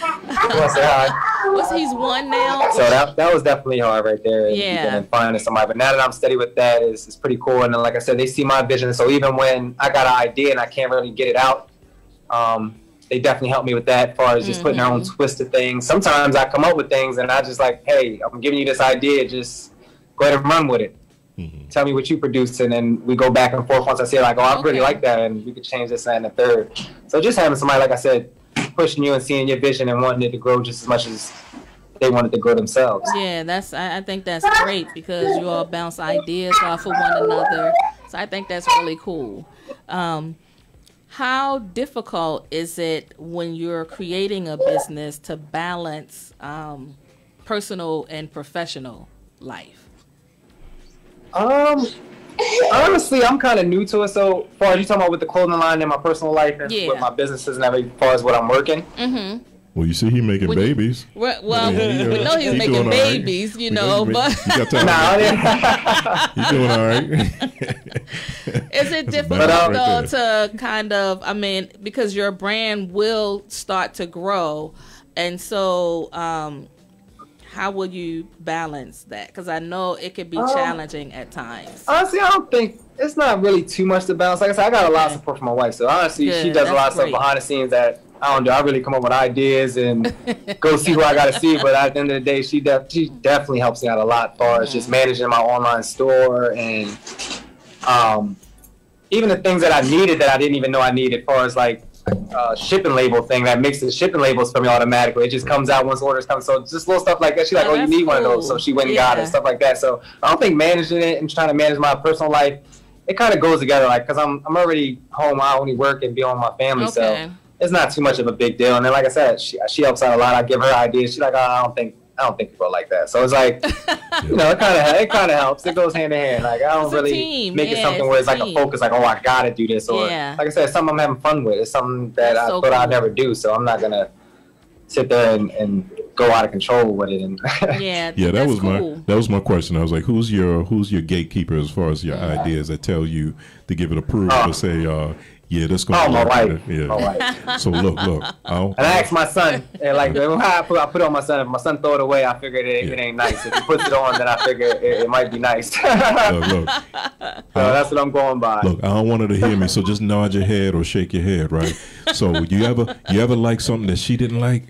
You want to say hi? He's one now? So that was definitely hard right there. And finding somebody. But now that I'm steady with that, it's pretty cool. And then, like I said, they see my vision. So even when I got an idea and I can't really get it out, they definitely help me with that as far as just putting their own twist to things. Sometimes I come up with things and I just like, hey, I'm giving you this idea. Just go ahead and run with it. Tell me what you produced, and then we go back and forth once I say like, oh, I really like that, and we could change this and the third. So just having somebody, like I said, pushing you and seeing your vision and wanting it to grow just as much as they wanted to grow themselves. Yeah, I think that's great because you all bounce ideas off of one another. So I think that's really cool. How difficult is it when you're creating a business to balance personal and professional life? Honestly, I'm kind of new to it. So, as far as you talking about with the clothing line and my personal life and with my businesses and everything, as far as what I'm working. Well, you see, he making babies. Well, we know he's making babies, you know, but he's doing all right. Is it difficult though to kind of? I mean, because your brand will start to grow, and so. How will you balance that? Because I know it could be challenging at times. Honestly, I don't think it's not really too much to balance. Like I said, I got a lot of support from my wife. So honestly, she does a lot of stuff behind the scenes that I don't do. I really come up with ideas and go see who I got to see. But at the end of the day, she definitely helps me out a lot as far as just managing my online store and even the things that I needed that I didn't even know I needed as far as like shipping label thing that makes the shipping labels for me automatically. It just comes out once orders come. So just little stuff like that. She's like, oh, you need one of those. So she went and got it, stuff like that. So I don't think managing it and trying to manage my personal life, it kind of goes together. Like, because I'm already home. I only work and be on my family. So it's not too much of a big deal. And then, like I said, she helps out a lot. I give her ideas. She's like, oh, I don't think people like that. So it's like, you know, it kind of helps. It goes hand in hand. Like, I don't really make it something where it's like a focus, like, oh, I gotta do this, or like I said, it's something I'm having fun with. It's something that I thought I'd never do. So I'm not gonna sit there and go out of control with it. And that was my question. I was like, who's your gatekeeper as far as your ideas that tell you to give it approval to say, yeah, that's going to my wife. My wife. So look. And I asked my son, and like I put it on my son. If my son throw it away, I figured it ain't nice. If he puts it on, then I figure it might be nice. Look. So that's what I'm going by. Look, I don't want her to hear me, so just nod your head or shake your head, right? So you ever like something that she didn't like?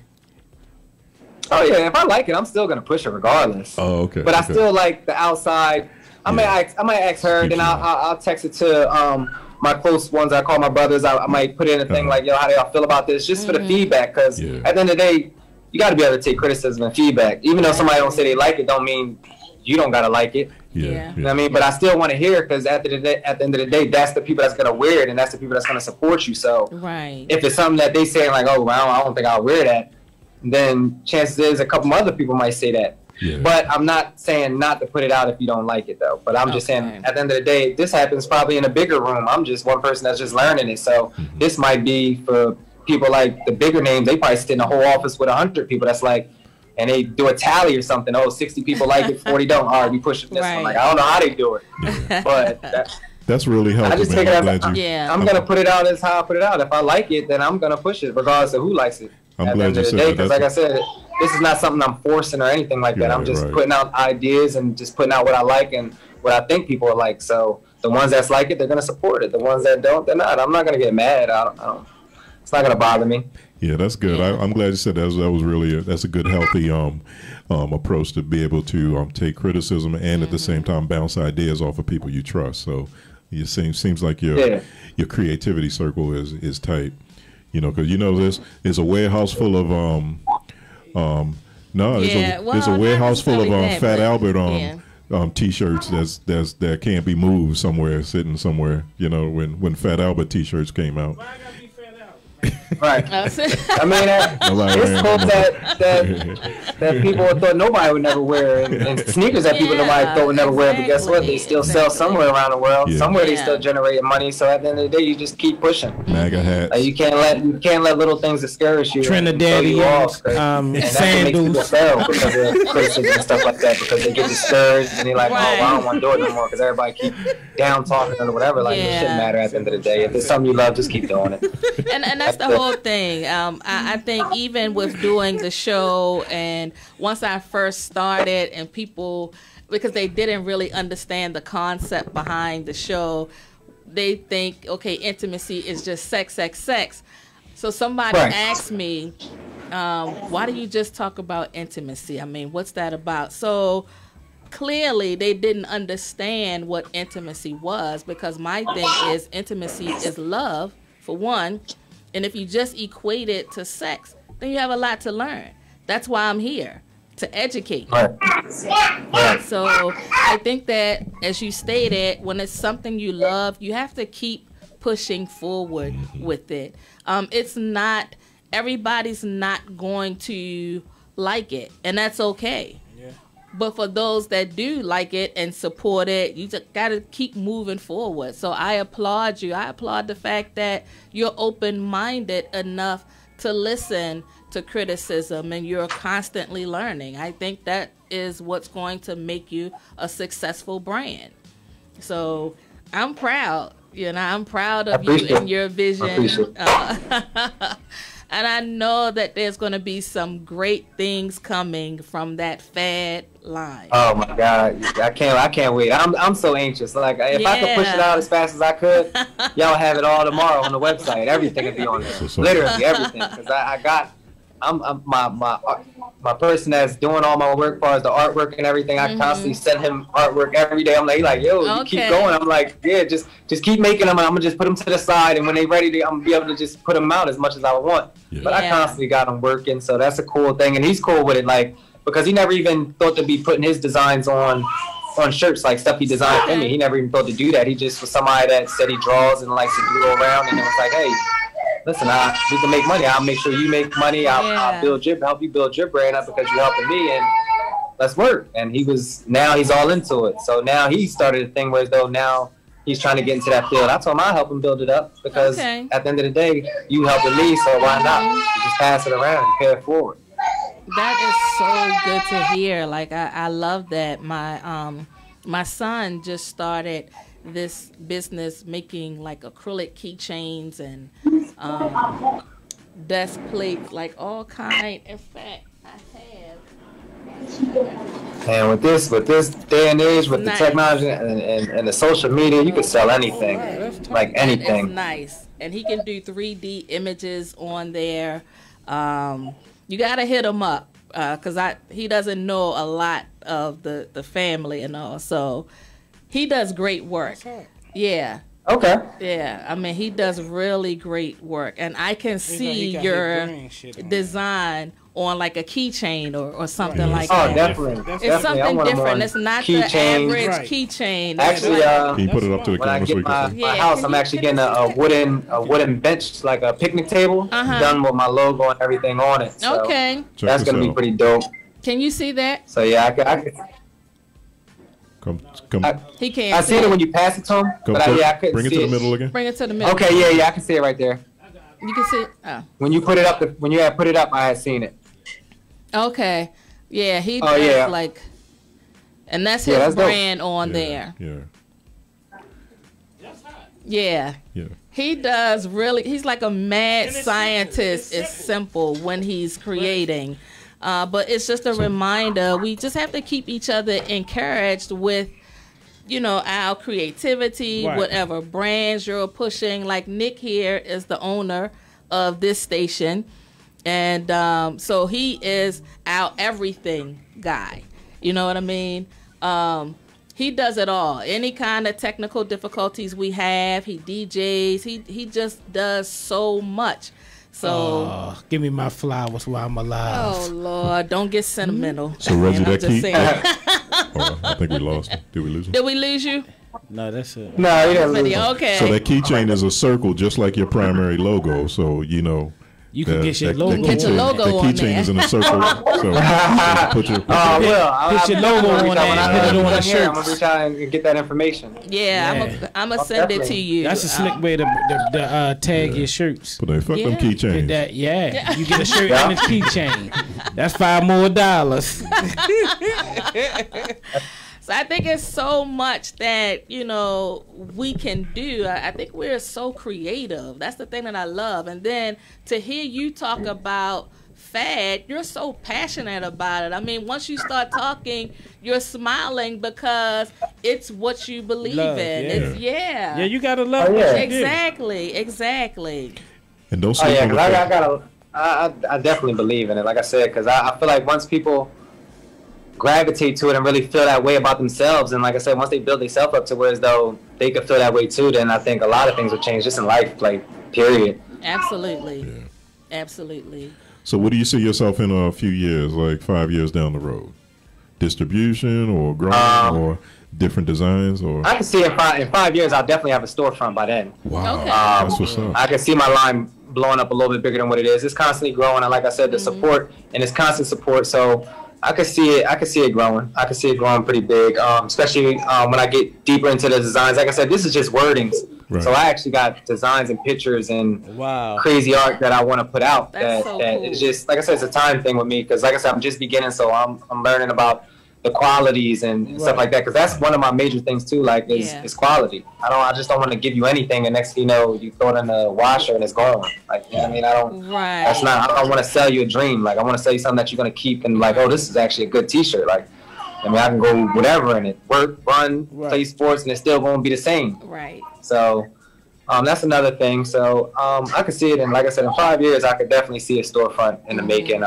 Oh yeah, if I like it, I'm still gonna push it regardless. Oh, okay. But I still like the outside. I might ask her, then I'll text it to my close ones. I call my brothers. I might put in a thing like, yo, how do y'all feel about this? Just for the feedback, because at the end of the day, you got to be able to take criticism and feedback. Even though somebody don't say they like it, don't mean you don't gotta like it. You know what I mean? But I still want to hear it, because at the end of the day, that's the people that's gonna wear it, and that's the people that's gonna support you. So if it's something that they say like, oh, well, I don't think I'll wear that, then chances is a couple other people might say that. But I'm not saying not to put it out if you don't like it, though. But I'm just saying, at the end of the day, this happens probably in a bigger room. I'm just one person that's just learning it. So this might be for people like the bigger names, they probably sit in a whole office with 100 people. That's like, and they do a tally or something. Oh, 60 people like it, 40 don't. All right, we pushing this one. Like, I don't know how they do it, but that's really helpful. I just take it as I'm gonna put it out as how I put it out. If I like it, then I'm gonna push it, regardless of who likes it. I'm glad you said that. Because, like I said, this is not something I'm forcing or anything like that. I'm just putting out ideas and just putting out what I like and what I think people will like. So the ones that like it, they're gonna support it. The ones that don't, they're not. I'm not gonna get mad. I don't. It's not gonna bother me. Yeah, that's good. I'm glad you said that. That was really that's a good, healthy approach to be able to take criticism and at the same time bounce ideas off of people you trust. So it seems like your creativity circle is tight. You know, because there's a warehouse full of there's a warehouse full of Fat Albert T-shirts that can't be moved somewhere, sitting somewhere. You know, when Fat Albert T-shirts came out. Right. I mean, it's cool that people thought nobody would never wear, and sneakers that people nobody thought would never wear. But guess what? They still sell somewhere around the world. Yeah. Somewhere they still generating money. So at the end of the day, you just keep pushing. MAGA hats. Like, you can't let little things discourage you. Trinidadian sandals. Sell because of criticism and stuff like that, because they get discouraged and they're like, I don't want to do it no more because everybody keep down talking or whatever. Like, it shouldn't matter at the end of the day. If it's something you love, just keep doing it. And that's the whole thing. I think even with doing the show, and once I first started, and people, because they didn't really understand the concept behind the show, they think, okay, intimacy is just sex. So somebody asked me, why do you just talk about intimacy? I mean, what's that about? So clearly they didn't understand what intimacy was, because my thing is intimacy is love, for one. And if you just equate it to sex, then you have a lot to learn. That's why I'm here, to educate. So I think that, as you stated, when it's something you love, you have to keep pushing forward with it. It's not, everybody's not going to like it, and that's okay. But for those that do like it and support it, you just got to keep moving forward. So I applaud you. I applaud the fact that you're open-minded enough to listen to criticism, and you're constantly learning. I think that is what's going to make you a successful brand. So I'm proud. I'm proud of you and your vision. And I know that there's going to be some great things coming from that FAD line. Oh my God, I can't wait. I'm so anxious. Like, if I could push it out as fast as I could, y'all have it all tomorrow on the website. Everything will be on there, literally everything. Because I'm my person that's doing all my work, as far as the artwork and everything. I constantly send him artwork every day. I'm like, yo, you keep going. I'm like, yeah, just keep making them, and I'm gonna just put them to the side, and when they're ready, I'm gonna be able to just put them out as much as I want. But I constantly got them working, so that's a cool thing, and he's cool with it, like, because he never even thought to be putting his designs on shirts, like stuff he designed for me. He never even thought to do that. He just was somebody that said he draws and likes to doodle around, and it was like, hey, listen, we can make money. I'll make sure you make money. I'll help you build your brand up because you're helping me, and let's work. And now he's all into it. So now he started a thing where though now he's trying to get into that field. I told him I'll help him build it up because at the end of the day, you helping me, so why not? You just pass it around and pay it forward. That is so good to hear. Like, I love that. My son just started this business making like acrylic keychains and desk plates, like all kind. In fact, I have. And with this day and age, with the technology and the social media, you can sell anything, like anything. It's nice, and he can do 3D images on there. You gotta hit him up because he doesn't know a lot of the family and all, so he does great work. Yeah. Okay. Yeah, I mean, he does really great work, and I can see your design on like a keychain or something like that. Oh, definitely. It's something different. It's not the average keychain. Actually, can you put it up to the when I get my house, I'm actually getting a wooden bench, like a picnic table, done with my logo and everything on it. So that's gonna be pretty dope. Can you see that? So yeah, I can. He can't. I seen it when you pass it to him, but I couldn't see it. Bring it to the middle again. Bring it to the middle. Okay, yeah, I can see it right there. You can see. Oh. When you put it up, when you had put it up, I had seen it. Okay. Yeah, he does like, and that's his brand on there. Yeah. Yeah. Yeah. He does really. He's like a mad scientist. It's simple when he's creating, but it's just a reminder. We just have to keep each other encouraged with, you know, our creativity, whatever brands you're pushing. Like Nick here is the owner of this station, and so he is our everything guy. You know what I mean? He does it all. Any kind of technical difficulties we have, he DJs. He just does so much. So give me my flowers while I'm alive. Oh Lord, don't get sentimental. So Reggie, that key. Oh, I think we lost him. Did we lose him? Did we lose you? No, that's it. No, you didn't lose him. Okay. So that keychain is a circle, just like your primary logo. So you know. You can get your logo. Get your logo the on keychain there. is in a circle. So put your logo on there and put it on the shirt. I'm gonna reach out and get that information. Yeah, I'm gonna send it to you. That's a slick way to tag your shirts. But they fuck them keychains. You get a shirt and a keychain. That's $5 more. So I think it's so much that, you know, we can do. I think we're so creative. That's the thing that I love. And then to hear you talk about FAD, you're so passionate about it. I mean, once you start talking, you're smiling because it's what you believe in. Yeah, you gotta love it. Exactly. And don't sleep on the I definitely believe in it. Like I said, because I feel like once people gravitate to it and really feel that way about themselves, and like I said, once they build themselves up to where as though they could feel that way too, then I think a lot of things will change just in life, like period. Absolutely. So what do you see yourself in a few years, like 5 years down the road? Distribution or growing or different designs? Or I can see in 5 years I'll definitely have a storefront by then. Wow. That's what's up. I can see my line blowing up a little bit bigger than what it is. It's constantly growing, and like I said, the support and it's constant support, so I could see it growing. I could see it growing pretty big, especially when I get deeper into the designs. Like I said, this is just wordings. Right. So I actually got designs and pictures and crazy art that I want to put out. That cool. It's just, like I said, it's a time thing with me because, like I said, I'm just beginning, so I'm learning about the qualities and stuff like that, because that's one of my major things too, like is quality. I just don't want to give you anything and next thing you know you throw it in the washer and it's gone. Like, you know what I mean? I don't want to sell you a dream. Like, I want to sell you something that you're going to keep and like, oh, this is actually a good t-shirt. Like, I mean, I can go whatever in it, work, run, play sports, and it's still going to be the same. Right. So that's another thing. So I could see it, and like I said, in 5 years I could definitely see a storefront in the making.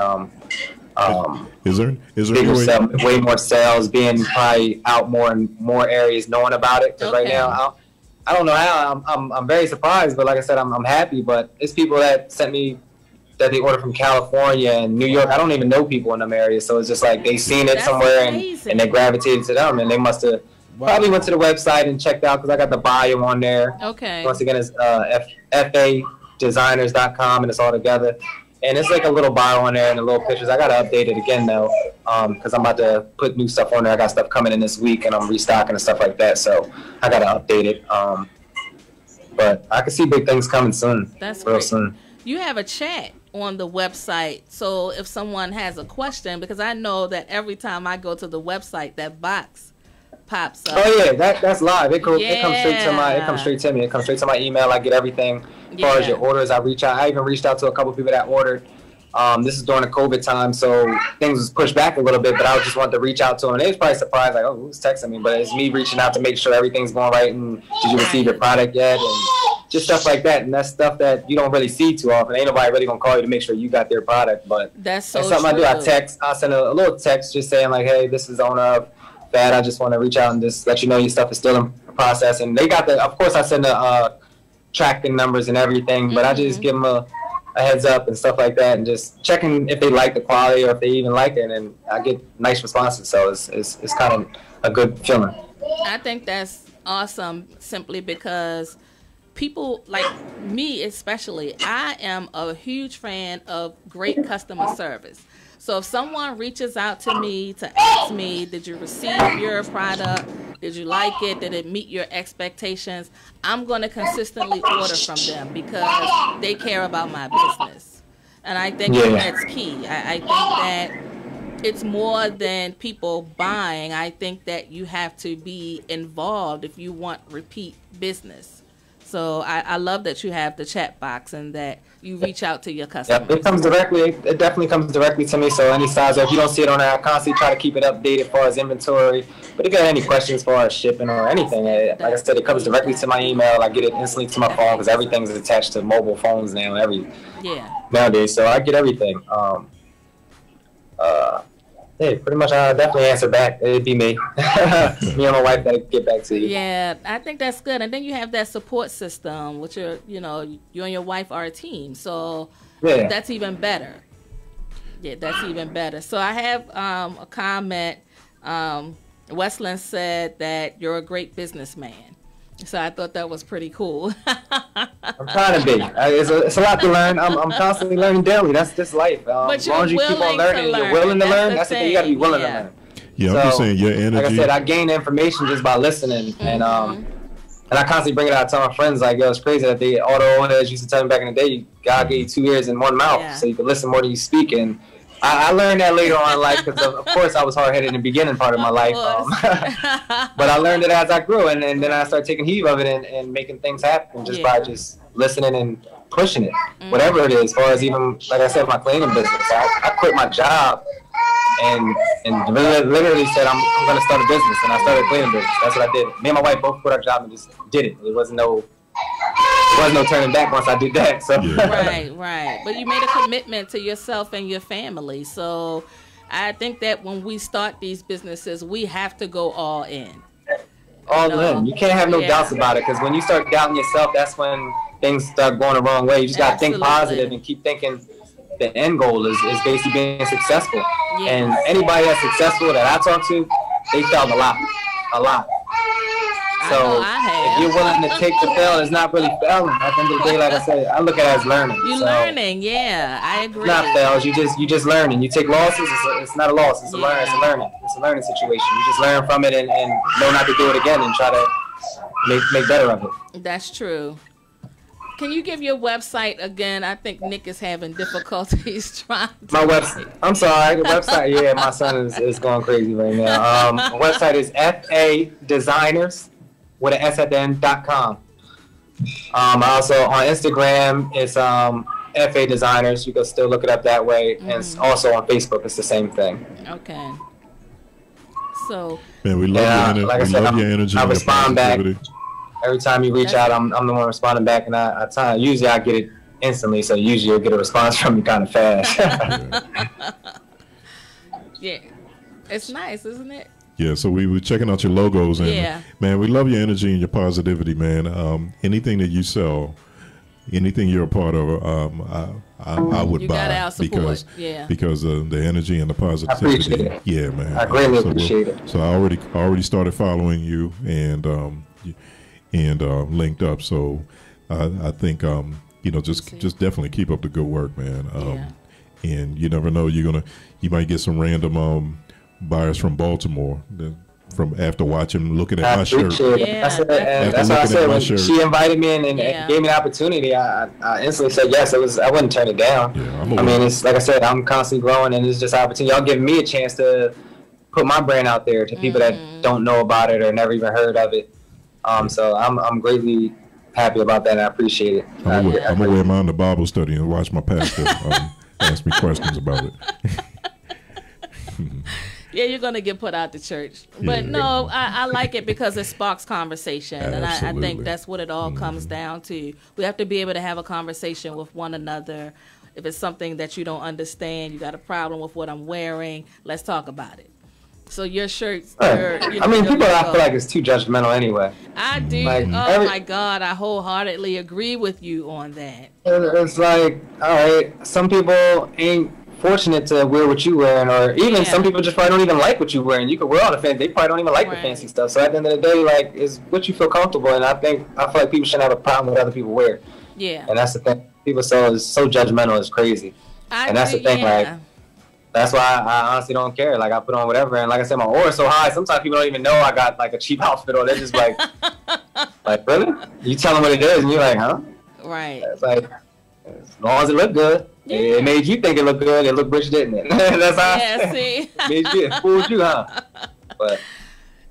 Is there way more sales, being probably out more in more areas, knowing about it. Because right now, I don't know how. I'm very surprised, but like I said, I'm happy. But it's people that sent me that they ordered from California and New York. I don't even know people in them areas, so it's just like they seen it somewhere and they gravitated to them, and they must have probably went to the website and checked out because I got the bio on there. Okay. Once again, it's FAdesigners.com, and it's all together. And it's like a little bio on there and the little pictures. I got to update it again, though, because I'm about to put new stuff on there. I got stuff coming in this week, and I'm restocking and stuff like that. So I got to update it. But I can see big things coming soon. That's real great. Soon. You have a chat on the website. So if someone has a question, because I know that every time I go to the website, that box pops up. Oh, yeah, that's live. It comes straight to me. It comes straight to my email. I get everything. As far as your orders, I even reached out to a couple people that ordered. This is during the COVID time, so things was pushed back a little bit, but I just wanted to reach out to them. And they was probably surprised, like, oh, who's texting me? But it's me reaching out to make sure everything's going right, and did you receive your product yet? And just stuff like that. And that's stuff that you don't really see too often. Ain't nobody really going to call you to make sure you got their product. But that's something true. I do. I'll send a little text just saying, like, hey, this is owner of FAD. I just want to reach out and just let you know your stuff is still in process. And they got of course, I send the tracking numbers and everything, but I just give them a heads up and stuff like that, and just checking if they like the quality or if they even like it, and I get nice responses. So it's kind of a good feeling. I think that's awesome, simply because people like me especially, I am a huge fan of great customer service. So if someone reaches out to me to ask me, did you receive your product? Did you like it? Did it meet your expectations? I'm going to consistently order from them because they care about my business. And I think that's key. I think that it's more than people buying. I think that you have to be involved if you want repeat business. So I love that you have the chat box and that you reach out to your customers. Yep, it comes directly. It definitely comes directly to me. So any size, or if you don't see it on there, I constantly try to keep it updated as far as inventory. But if you got any questions as far as shipping or anything, like I said, it comes directly to my email. I get it instantly to my phone because everything's attached to mobile phones now. Nowadays, so I get everything. Yeah, pretty much. I definitely answer back. It'd be me. Me and my wife gotta get back to you. Yeah, I think that's good. And then you have that support system, which you and your wife are a team. So that's even better. Yeah, that's even better. So I have a comment. Westland said that you're a great businessman. So I thought that was pretty cool. I'm trying to be. It's a lot to learn. I'm constantly learning daily. That's just life. But as long as you keep on learning, you're willing to learn. That's the thing. You got to be willing to learn. Yeah, I'm just saying your energy. Like I said, I gain information just by listening, and I constantly bring it out to my friends. Like, yo, it's crazy that all the old heads used to tell me back in the day, God gave you 2 ears and 1 mouth, so you can listen more than you speak. And I learned that later on in life because, of course, I was hard-headed in the beginning part of my life. But I learned it as I grew, and then I started taking heed of it and making things happen just by just listening and pushing it, whatever it is. As far as even, like I said, my cleaning business, I quit my job and literally said, I'm going to start a business, and I started a cleaning business. That's what I did. Me and my wife both quit our job and just did it. There wasn't no turning back once I did that. So Right. But you made a commitment to yourself and your family. So I think that when we start these businesses, we have to go all in. All in. You can't have no doubts about it, because when you start doubting yourself, that's when things start going the wrong way. You just got to think positive and keep thinking the end goal is basically being successful. And anybody that's successful that I talk to, they failed a lot. So if you're willing to take the fail, it's not really failing. At the end of the day, like I said, I look at it as learning. You're learning, I agree. It's not fails. You just learning. You take losses. It's not a loss. It's a learning. It's a learning situation. You just learn from it and know not to do it again and try to make better of it. That's true. Can you give your website again? I think Nick is having difficulties trying to... My website. I'm sorry. The website. Yeah, my son is going crazy right now. My website is FAD Designers with an S at the end.com. Also on Instagram, it's FA Designers. You can still look it up that way. And it's also on Facebook, it's the same thing. Okay. So... Man, we love your energy. Like I said, your energy. I respond back. Every time you reach out, I'm the one responding back, and usually I get it instantly, so usually you'll get a response from me kind of fast. Yeah. It's nice, isn't it? Yeah, so we were checking out your logos, and man, we love your energy and your positivity, man. Anything that you sell, anything you're a part of, I would buy because the energy and the positivity. I appreciate it. Yeah, man. I greatly appreciate it. So I already started following you and linked up. So I think just definitely keep up the good work, man. And you never know, you might get some random buyers from Baltimore from after looking at my shirt. That's what I said when she invited me and gave me the opportunity. I instantly said yes. I wouldn't turn it down. I mean, it's like I said, I'm constantly growing, and it's just an opportunity. Y'all giving me a chance to put my brand out there to people that don't know about it or never even heard of it. So I'm greatly happy about that, and I appreciate it. I'm gonna wear mine to Bible study and watch my pastor ask me questions about it. Yeah, you're going to get put out the church. But no, I like it because it sparks conversation. And I think that's what it all comes down to. We have to be able to have a conversation with one another. If it's something that you don't understand, you got a problem with what I'm wearing, let's talk about it. So your shirts, I mean, people I feel like it's too judgmental anyway. I do. Like, my God, I wholeheartedly agree with you on that. It's like, all right, some people ain't fortunate to wear what you wearing, or even some people just probably don't even like what you wearing. You could wear all the fancy, they probably don't even like the fancy stuff. So at the end of the day, like, it's what you feel comfortable, and I feel like people shouldn't have a problem with other people wear. Yeah. And that's the thing. People so judgmental is crazy. And that's the thing, like, that's why I honestly don't care. Like, I put on whatever, and like I said, my aura is so high, sometimes people don't even know I got like a cheap outfit on. They're just like, like, really? You tell them what it is, and you're like, huh? Right. It's like, as long as it looked good. Yeah. It made you think it looked good. It looked rich, didn't it? That's how see. It fooled you, huh? But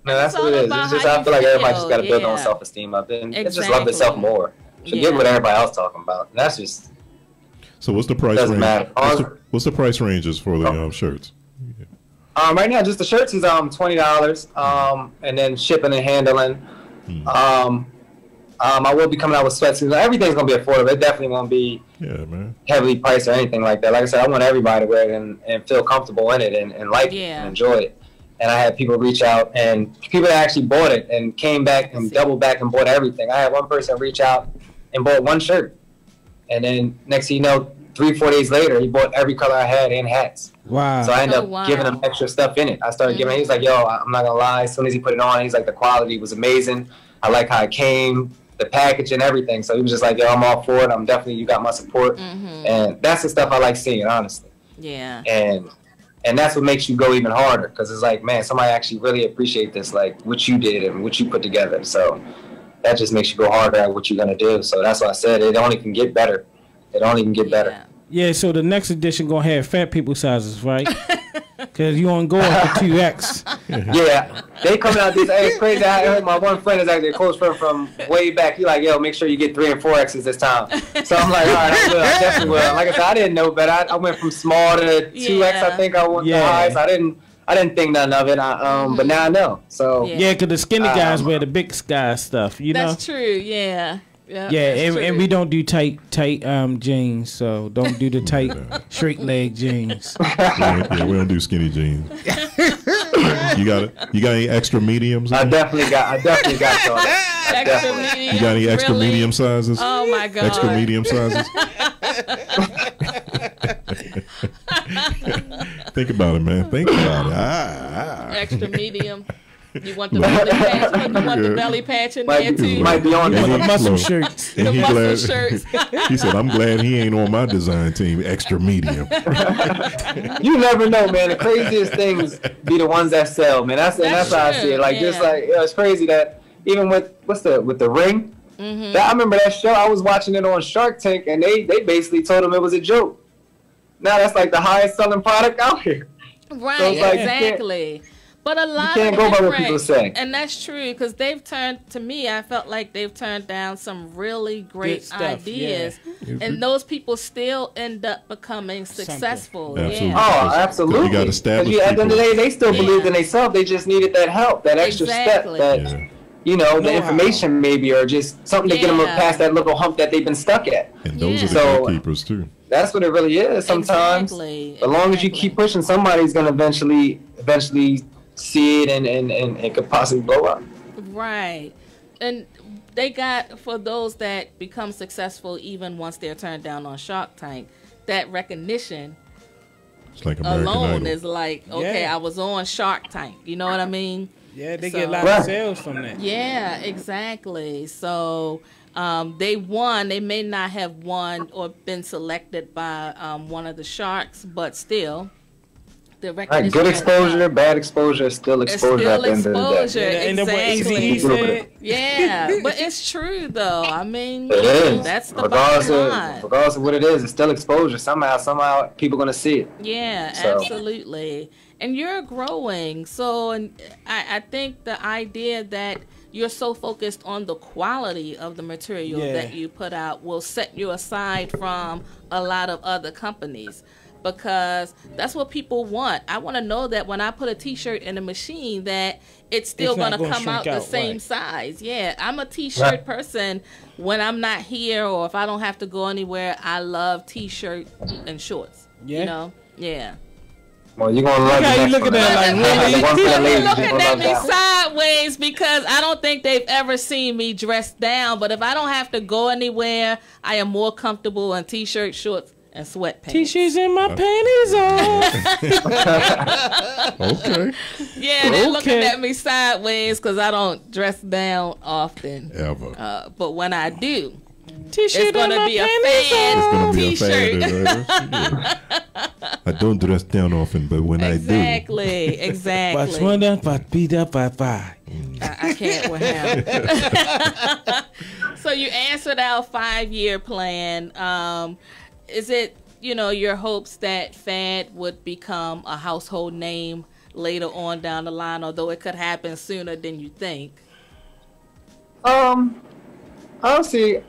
no, that's what it is. It's just I feel like everybody just got to build their own self-esteem up, and just love themselves more. Forget what everybody else talking about. That's just. So what's the price range? Doesn't matter. What's the price ranges for the shirts? Right now, just the shirts is $20, and then shipping and handling. I will be coming out with sweatsuits. Everything's gonna be affordable. It definitely won't be heavily priced or anything like that. Like I said, I want everybody to wear it and feel comfortable in it and like it and enjoy it. And I had people reach out, and people that actually bought it and came back and doubled back and bought everything. I had one person reach out and bought one shirt, and then next thing you know, 3-4 days later, he bought every color I had and hats. Wow! So I ended up giving him extra stuff in it. I started giving. He was like, "Yo, I'm not gonna lie." As soon as he put it on, he's like, "The quality was amazing. I like how it came, the package and everything." So he was just like, "Yo, I'm all for it. I'm definitely, you got my support." And that's the stuff I like seeing, honestly. Yeah. And that's what makes you go even harder, because it's like, man, somebody actually really appreciate this, like what you did and what you put together. So that just makes you go harder at what you're gonna do. So that's why I said it only can get better. It only can get better. Yeah, so the next edition gonna have fat people sizes, right? Because you don't go up to 2X. Yeah, they coming out this. Hey, it's crazy. I heard my one friend is actually a close friend from way back. He like, yo, make sure you get 3 and 4Xs this time. So I'm like, all right, I will. I definitely will. Like I said, I didn't know better. I went from small to 2X. I think I went the highest. I didn't think nothing of it. But now I know. So yeah, because the skinny guys wear the big guy stuff. You know. That's true. Yeah. Yeah, and we don't do tight jeans, so don't do the tight straight leg jeans. Yeah, we don't do skinny jeans. You got any extra mediums? I definitely got some. Extra medium. You got any extra medium sizes? Oh my god. Extra medium sizes. Think about it, man. Think about it. Extra medium. You want the belly patch? You want the belly patch in there too? Might be on the muscle shirts. And the muscle shirts. He said, "I'm glad he ain't on my design team. Extra medium." You never know, man. The craziest things be the ones that sell, man. That's how I see it. Like just like it's crazy that even with the ring. That, I remember that show. I was watching it on Shark Tank, and they basically told him it was a joke. Now that's like the highest selling product out here. Right. So like, exactly. But a lot you can't go by what people say. And that's true, because they've turned, to me, I felt like they've turned down some really great ideas. Yeah. And those people still end up becoming successful. Absolutely. Yeah. Oh, absolutely. You got to establish at the end of the day, they still believed in themselves. They just needed that help, that extra step, that, you know, the information maybe, or just something to get them past that little hump that they've been stuck at. And those are the gatekeepers, too. That's what it really is sometimes. As long as you keep pushing, somebody's going to eventually see it and it could possibly blow up. Right. And they got, for those that become successful even once they're turned down on Shark Tank, that recognition like alone is like, okay, I was on Shark Tank. You know what I mean? Yeah, they get a lot of sales from that. Yeah, exactly. So they won. They may not have won or been selected by one of the sharks, but still. Right, good exposure, bad exposure is still exposure at the end of the day. Exactly. Yeah, but it's true though. I mean, it is. That's the bottom line. Regardless of what it is, it's still exposure. Somehow people are gonna see it. Yeah, absolutely. And you're growing, so I think the idea that you're so focused on the quality of the material that you put out will set you aside from a lot of other companies. Because that's what people want. I want to know that when I put a T-shirt in a machine, that it's still going to come out the same size. Yeah, I'm a T-shirt person. When I'm not here or if I don't have to go anywhere, I love T-shirt and shorts. Yeah. You know? Yeah. Well, you're gonna love you looking at like really? Looking at me sideways because I don't think they've ever seen me dressed down. But if I don't have to go anywhere, I am more comfortable in T-shirt, shorts, and sweatpants. T-shirts and my panties on. Okay. Yeah, they're looking at me sideways because I don't dress down often. Ever. But when I do, T-shirt it's going to be a fan T-shirt. Yeah. I don't dress down often, but when I do. Exactly. I can't with him. So you answered our 5-year plan. Is it, your hopes that FAD would become a household name later on down the line, although it could happen sooner than you think? Honestly,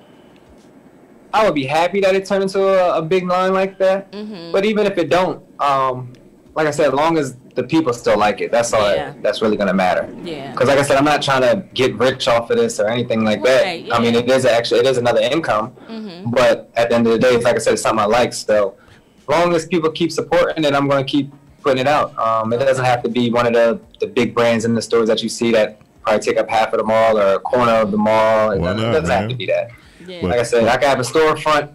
I would be happy that it turned into a big line like that. Mm-hmm. But even if it don't, like I said, as long as the people still like it, that's all. That's really gonna matter. Yeah. Because like I said, I'm not trying to get rich off of this or anything like that. Yeah. I mean, it is another income. Mm-hmm. But at the end of the day, like I said, it's something I like still. As long as people keep supporting it, I'm gonna keep putting it out. It doesn't have to be one of the big brands in the stores that you see that probably take up half of the mall or a corner of the mall. It doesn't have to be that. Yeah. Like I said, I could have a storefront,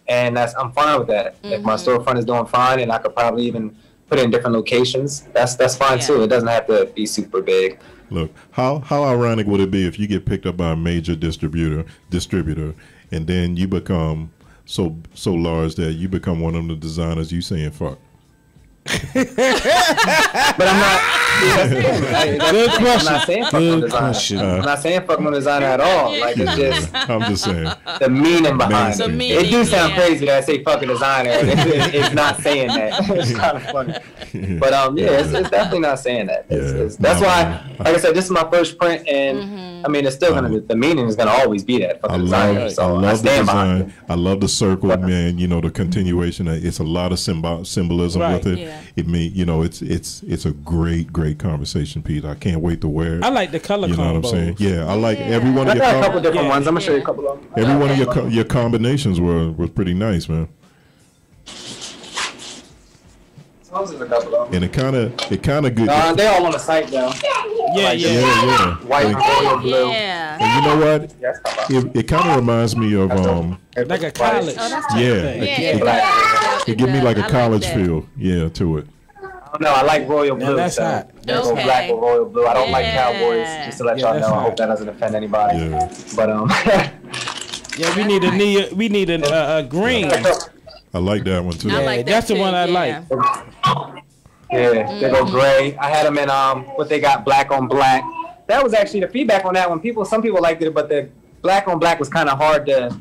and I'm fine with that. Mm-hmm. If my storefront is doing fine, and I could probably even put it in different locations, that's fine too. It doesn't have to be super big. Look, how ironic would it be if you get picked up by a major distributor, and then you become so large that you become one of the designers you saying fuck? But I'm not. Good question. I'm not saying fuck my designer. I'm not saying fuck my designer at all. Like it's just. I'm just saying the meaning behind it. It do sound crazy that I say fuck a designer. It's not saying that. It's kind of funny. But it's definitely not saying that. That's why, like I said, this is my first print, and I mean, it's still gonna. The meaning is gonna always be that fuck a designer. So I stand behind it. I love the circle, man. The continuation. It's a lot of symbolism with it. Yeah. It means it's a great conversation, Pete. I can't wait to wear it. I like the color. You know what I'm saying? Yeah, I like every one of your. I got a couple different ones. I'm gonna show you a couple of them. Every one of your combinations were pretty nice, man. Those are a couple of them. And it kind of good. They all on the site though. Yeah. White and royal blue. Yeah. And you know what? It kind of reminds me of like a college. It gives me like a college feel. Yeah, to it. No, I like royal blue. That's hot. There's no black or royal blue. I don't like Cowboys. Just to let y'all know. I hope that doesn't offend anybody. Yeah. But we need a green. I like that one too. That's the one I like. Yeah, they go gray. I had them in what they got black on black. That was actually the feedback on that one. Some people liked it, but the black on black was kind of hard to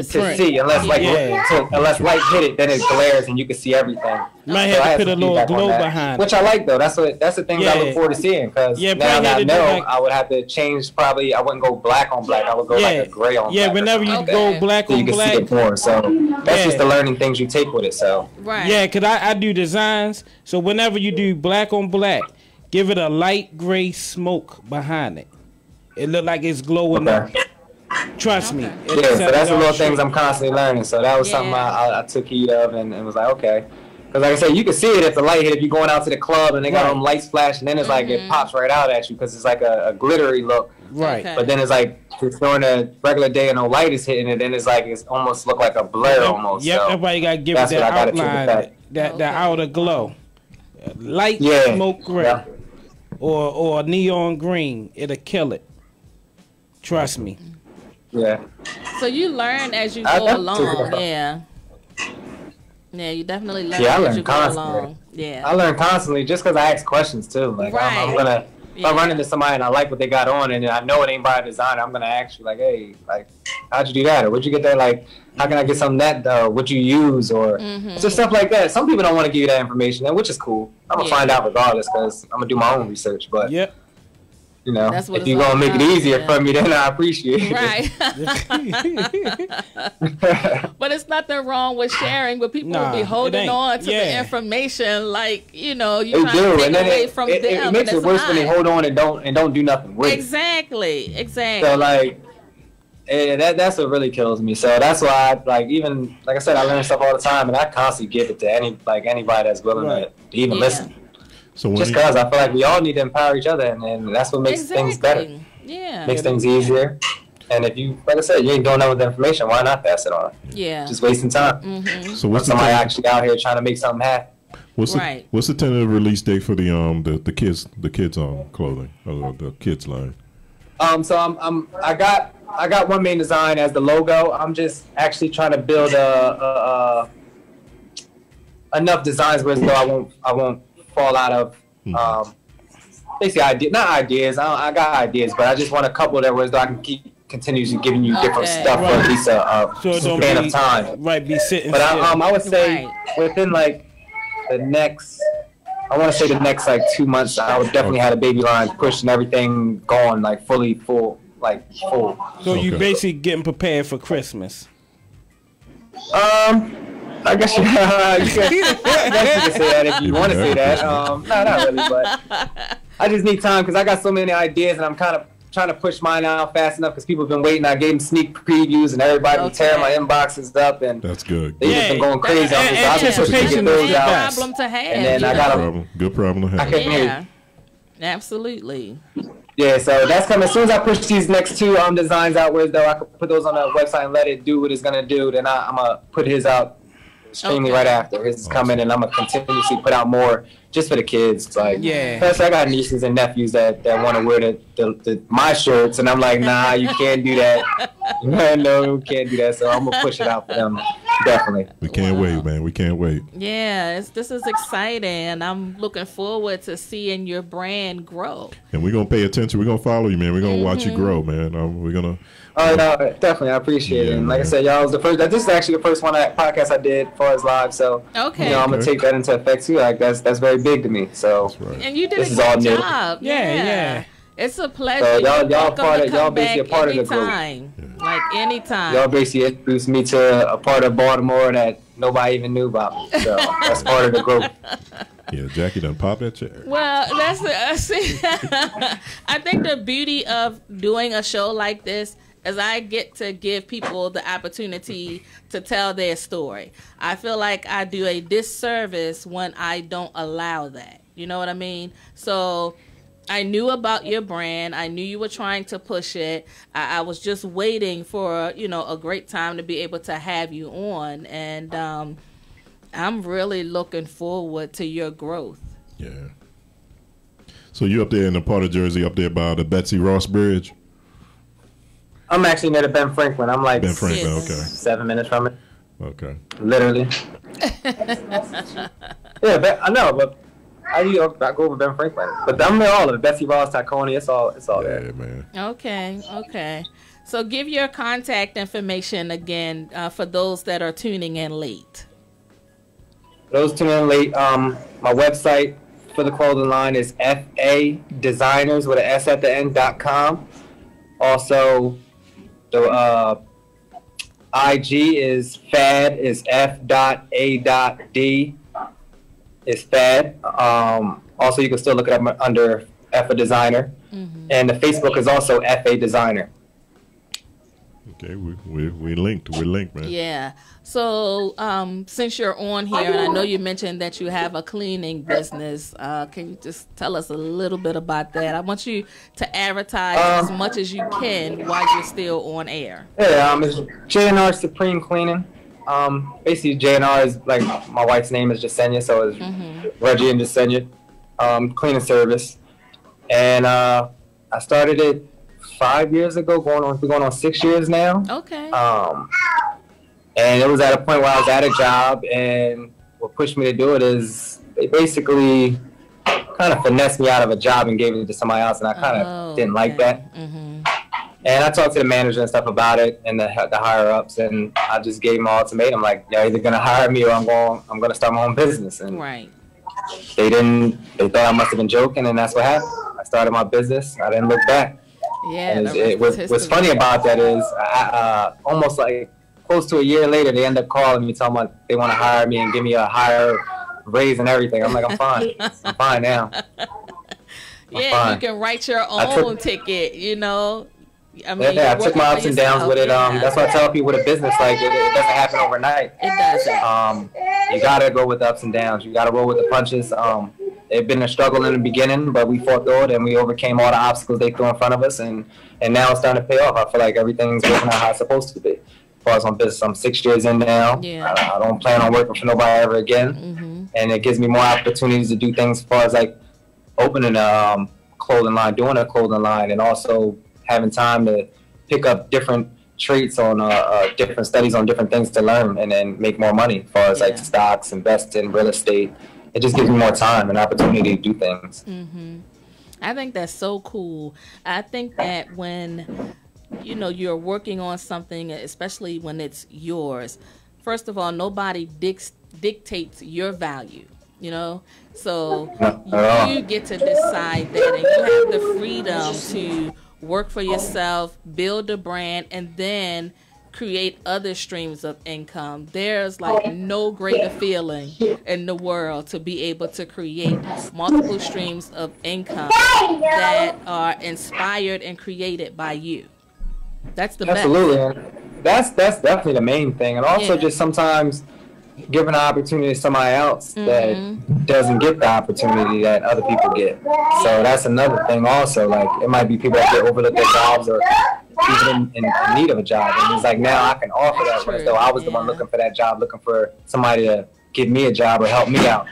see unless unless light hit it, then it glares and you can see everything. You might have to put a little glow behind it. Which I like though. That's the things I look forward to seeing, because now that I know I would have to change. Probably I wouldn't go black on black. I would go like a gray on black. Yeah, whenever you go black on black, you can see it more. So that's just the learning things you take with it. So yeah, because I do designs. So whenever you do black on black, give it a light gray smoke behind it. It look like it's glowing up. Trust me. So that's the little things I'm constantly learning. So that was something I took heed of and was like, okay. Because like I said, you can see it if the light hit. If you're going out to the club and they got them lights flashing, then it's like it pops right out at you because it's like a glittery look. Right. Okay. But then it's like it's during a regular day and no light is hitting it, then it's like it's almost look like a blur almost. Yep, so everybody got to give it that outline, that outer glow. Light smoke gray or neon green. It'll kill it. Trust me. Yeah. So you learn as you go along. Yeah, you definitely learn as you go along. Yeah. I learn constantly just because I ask questions too. Like I'm gonna if I run into somebody and I like what they got on and I know it ain't by a designer, I'm gonna ask you like, hey, like how'd you do that, or where'd you get that? Like, how can I get something that what you use, or just stuff like that. Some people don't want to give you that information, which is cool. I'm gonna find out regardless because I'm gonna do my own research. But you know, if you're going to make it easier for me, then I appreciate it. Right. But it's nothing wrong with sharing, but people will be holding on to the information like, you're trying to take away from them. It makes it worse when they hold on and don't do nothing with it. Exactly. So, like, that's what really kills me. So that's why I I said, I learn stuff all the time, and I constantly give it to anybody that's willing to even listen. So just because I feel like we all need to empower each other, and that's what makes things better. Yeah, makes things easier. And if you, like I said, you ain't doing nothing with the information, why not pass it on? Yeah. Just wasting time. So what's somebody actually out here trying to make something happen? What's the tentative release date for the kids clothing, the kids line? So I got one main design as the logo. I'm just actually trying to build enough designs where I won't fall out of basically not ideas. I got ideas, but I just want a couple that where I can keep continuously giving you different stuff for at least a span of time. Right, be sitting. But I would say within like the next, I want to say the next like 2 months, I would definitely have a baby line pushed and everything going like full. So you basically getting prepared for Christmas. I guess you can say that if you want to say that. No, not really, but I just need time because I got so many ideas and I'm kind of trying to push mine out fast enough because people have been waiting. I gave them sneak previews and everybody been tearing my inboxes up and that's good. They just been going crazy on me. So I just pushing to get those out. Problem to have. And then I got good problem to have. Yeah, absolutely. Yeah, so that's coming. As soon as I push these next two designs out, where though I could put those on the website and let it do what it's gonna do, then I'm gonna put his out extremely right after. His is coming, and I'm gonna continuously put out more just for the kids. Like, plus I got nieces and nephews that want to wear my shirts, and I'm like, nah, you can't do that. No, you can't do that. So I'm gonna push it out for them. Definitely. We can't wait, man. We can't wait. Yeah, this is exciting. I'm looking forward to seeing your brand grow. And we're gonna pay attention. We're gonna follow you, man. We're gonna watch you grow, man. We're gonna. Oh no, definitely. I appreciate it. And like I said, y'all was the first. This is actually the first podcast I did as far as live. So I'm gonna take that into effect too. Like that's very big to me. So and you did a great job. Yeah. It's a pleasure. So y'all basically a part of the group. Like anytime. Y'all basically introduced me to a part of Baltimore that nobody even knew about me. So that's part of the group. Yeah, Jackie done popped that chair. Well, that's I think the beauty of doing a show like this is I get to give people the opportunity to tell their story. I feel like I do a disservice when I don't allow that. You know what I mean? So I knew about your brand. I knew you were trying to push it. I was just waiting for, a great time to be able to have you on. And I'm really looking forward to your growth. Yeah. So you up there in the part of Jersey up there by the Betsy Ross Bridge? I'm actually near the Ben Franklin. I'm like Ben Franklin, okay. 7 minutes from it. Okay. Literally. Yeah, I know, but I go over Ben Franklin. But I'm near all of it. Betsy Ross, Tacony, it's all there. Yeah, man. Okay. So give your contact information again for those that are tuning in late. Those tuning in late, my website for the clothing line is FADesigners with an S at the end.com. Also, the IG is FAD is F.A.D. Is FAD. Also, you can still look it up under FA Designer. Mm-hmm. And the Facebook is also FA Designer. Okay, we linked. We're linked, man. Yeah. So since you're on here, and I know you mentioned that you have a cleaning business, can you just tell us a little bit about that? I want you to advertise as much as you can while you're still on air. Yeah, it's J&R Supreme Cleaning. Basically, J&R is like my wife's name is Jasenia, so it's Reggie and Jasenia cleaning service. And I started it 5 years ago, going on 6 years now. Okay. And it was at a point where I was at a job, and what pushed me to do it is they basically kind of finessed me out of a job and gave it to somebody else, and I kind of didn't like that. Mm-hmm. And I talked to the manager and stuff about it, and the higher ups, and I just gave them an ultimatum, like, you're either gonna hire me or I'm gonna start my own business. And they thought I must have been joking, and that's what happened. I started my business. I didn't look back. Yeah. What's funny about that is, almost like close to a year later, they end up calling me, telling me they want to hire me and give me a higher raise and everything. I'm like, I'm fine. I'm fine now. Fine. You can write your own ticket, I mean, I took my ups and downs with it. That's why I tell people with a business, like, it doesn't happen overnight. It doesn't. You got to go with the ups and downs. You got to roll with the punches. It been a struggle in the beginning, but we fought through it and we overcame all the obstacles they threw in front of us, and now it's starting to pay off. I feel like everything's working out how it's supposed to be. As far as on business, I'm 6 years in now. Yeah. I don't plan on working for nobody ever again, and it gives me more opportunities to do things as far as like opening a clothing line, doing a clothing line, and also having time to pick up different traits on different studies on different things to learn and then make more money as far as like stocks, invest in real estate. It just gives me more time and opportunity to do things. I think that's so cool. I think that when, you know, you're working on something, especially when it's yours, first of all, nobody dictates your value, you know? So you get to decide that, and you have the freedom to work for yourself, build a brand, and then create other streams of income. There's like no greater feeling in the world to be able to create multiple streams of income that are inspired and created by you. That's the best. Absolutely. That's definitely the main thing. And also just sometimes giving an opportunity to somebody else that doesn't get the opportunity that other people get. So that's another thing also. Like, it might be people that get overlooked their jobs or even in need of a job. And it's like, now I can offer that, whereas though I was the one looking for that job, looking for somebody to give me a job or help me out.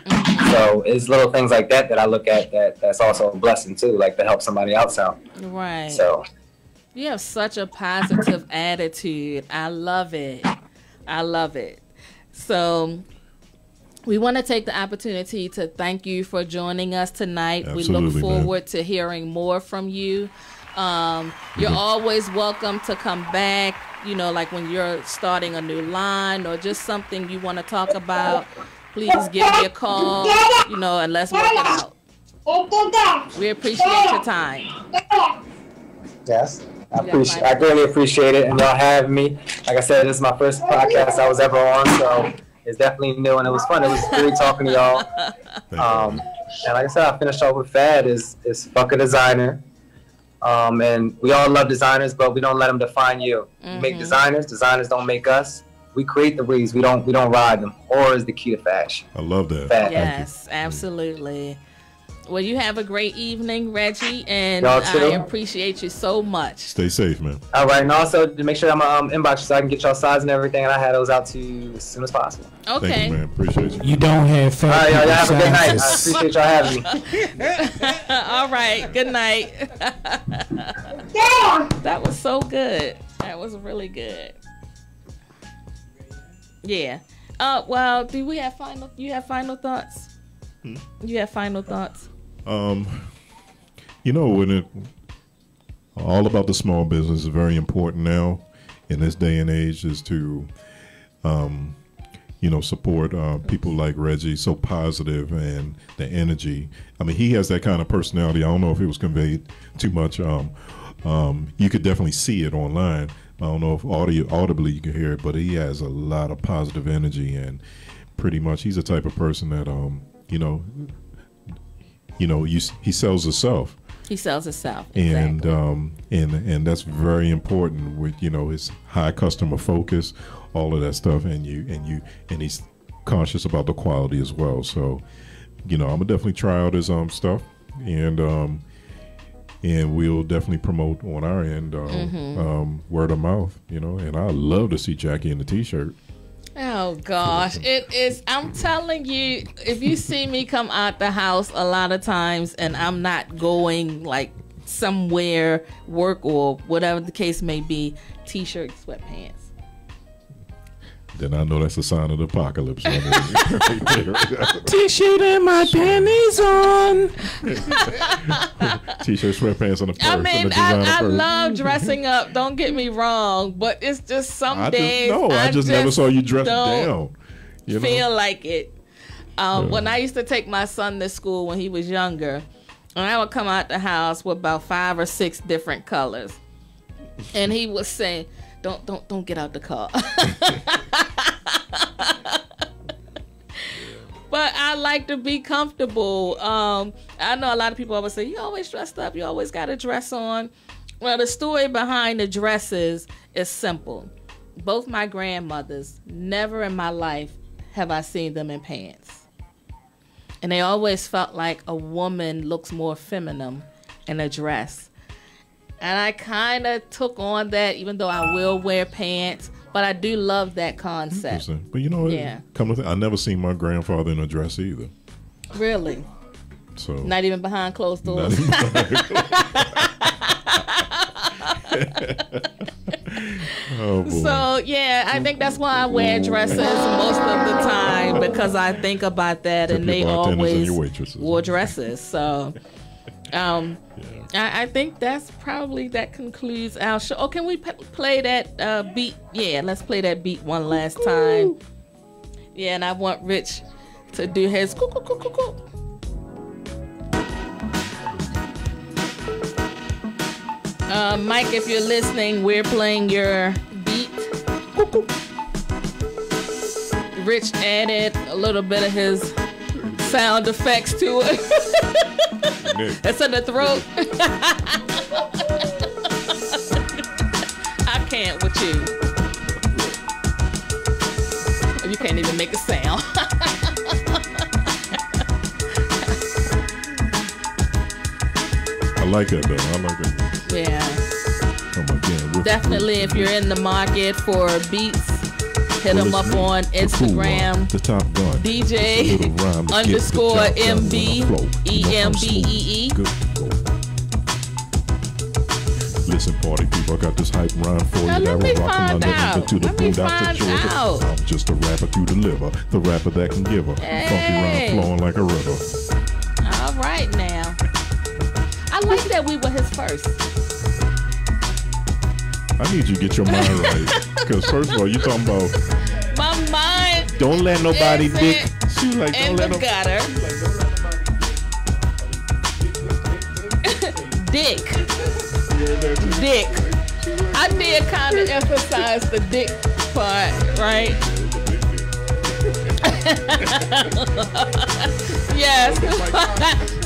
So it's little things like that that I look at that's also a blessing too, like to help somebody else out. Right. So you have such a positive attitude. I love it. I love it. So we want to take the opportunity to thank you for joining us tonight. Absolutely, we look forward to hearing more from you. You're always welcome to come back, you know, like when you're starting a new line or just something you want to talk about. Please give me a call, you know, and let's work it out. We appreciate your time. Yes. I greatly appreciate it, and y'all having me. Like I said, this is my first podcast I was ever on, so it's definitely new, and it was fun. It was great talking to y'all. And like I said, I finished off with FAD is fuck a designer. And we all love designers, but we don't let them define you. We make designers don't make us. We create the breeze. We don't ride them. Or is the key to fashion. I love that. Yes, absolutely. Well, you have a great evening, Reggie, and y'all too. I appreciate you so much. Stay safe, man. All right, and also to make sure I'm inbox so I can get y'all size and everything, and I had those out to you as soon as possible. Okay. Thank you, man. Appreciate you. You don't have fat. All right, y'all have a good night. I appreciate y'all having me. All right, good night. That was so good. That was really good. Yeah. Well, do we have final? You have final thoughts? You have final thoughts? You know, when it all about the small business is very important now in this day and age is to, you know, support people like Reggie, so positive, and the energy. I mean, he has that kind of personality. I don't know if it was conveyed too much. You could definitely see it online. I don't know if audibly you can hear it, but he has a lot of positive energy, and pretty much he's the type of person that, he sells himself. He sells himself, exactly. And that's very important with, you know, his high customer focus, all of that stuff, and he's conscious about the quality as well. So, you know, I'm gonna definitely try out his stuff, and we'll definitely promote on our end, word of mouth, you know. And I love to see Jackie in the t-shirt. Oh gosh, it is. I'm telling you, if you see me come out the house a lot of times and I'm not going like somewhere, work or whatever the case may be, t-shirt, sweatpants. Then I know that's a sign of the apocalypse. Right T-shirt and my panties on. T-shirt, sweatpants on the purse. I mean, I love dressing up. Don't get me wrong, but it's just some days. I just never saw you dressed down. You feel like it. When I used to take my son to school when he was younger, and I would come out the house with about 5 or 6 different colors, and he would say, "Don't get out the car." But I like to be comfortable. I know a lot of people always say, "You always dressed up. You always got a dress on." Well, the story behind the dresses is simple. Both my grandmothers, never in my life have I seen them in pants. And they always felt like a woman looks more feminine in a dress. And I kind of took on that, even though I will wear pants. But I do love that concept. But you know what? Yeah. Come to think, I never seen my grandfather in a dress either. Really? So not even behind closed doors. Oh, boy. So yeah, I think that's why I wear dresses most of the time, because I think about that, and they always wore dresses. So I think that concludes our show. Oh, can we play that beat? Yeah, let's play that beat one last time. Yeah, and I want Rich to do his coo-coo-coo-coo-coo. Mike, if you're listening, we're playing your beat. Rich added a little bit of his sound effects to it. It's in the throat. I can't with you. You can't even make a sound. I like that though. I like it. Yeah. Come again. Definitely, if you're in the market for beats, hit them up on Instagram. The Top Gun. DJ _ MBEMBEE. Listen, party people, I got this hype rhyme for you. Now, let me find out. Let me find out. I'm just a rapper to deliver. The rapper that can give her. Hey. Funky rhyme flowing like a river. All right now. I like that we were his first. I need you to get your mind right. Because first of all, you talking about my mind. Don't let nobody dick. She like don't let nobody. Dick. Dick. I did kind of emphasize the dick part, right? Yes.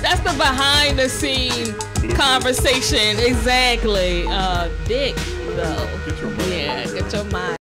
That's the behind the scene conversation. Exactly. Dick though.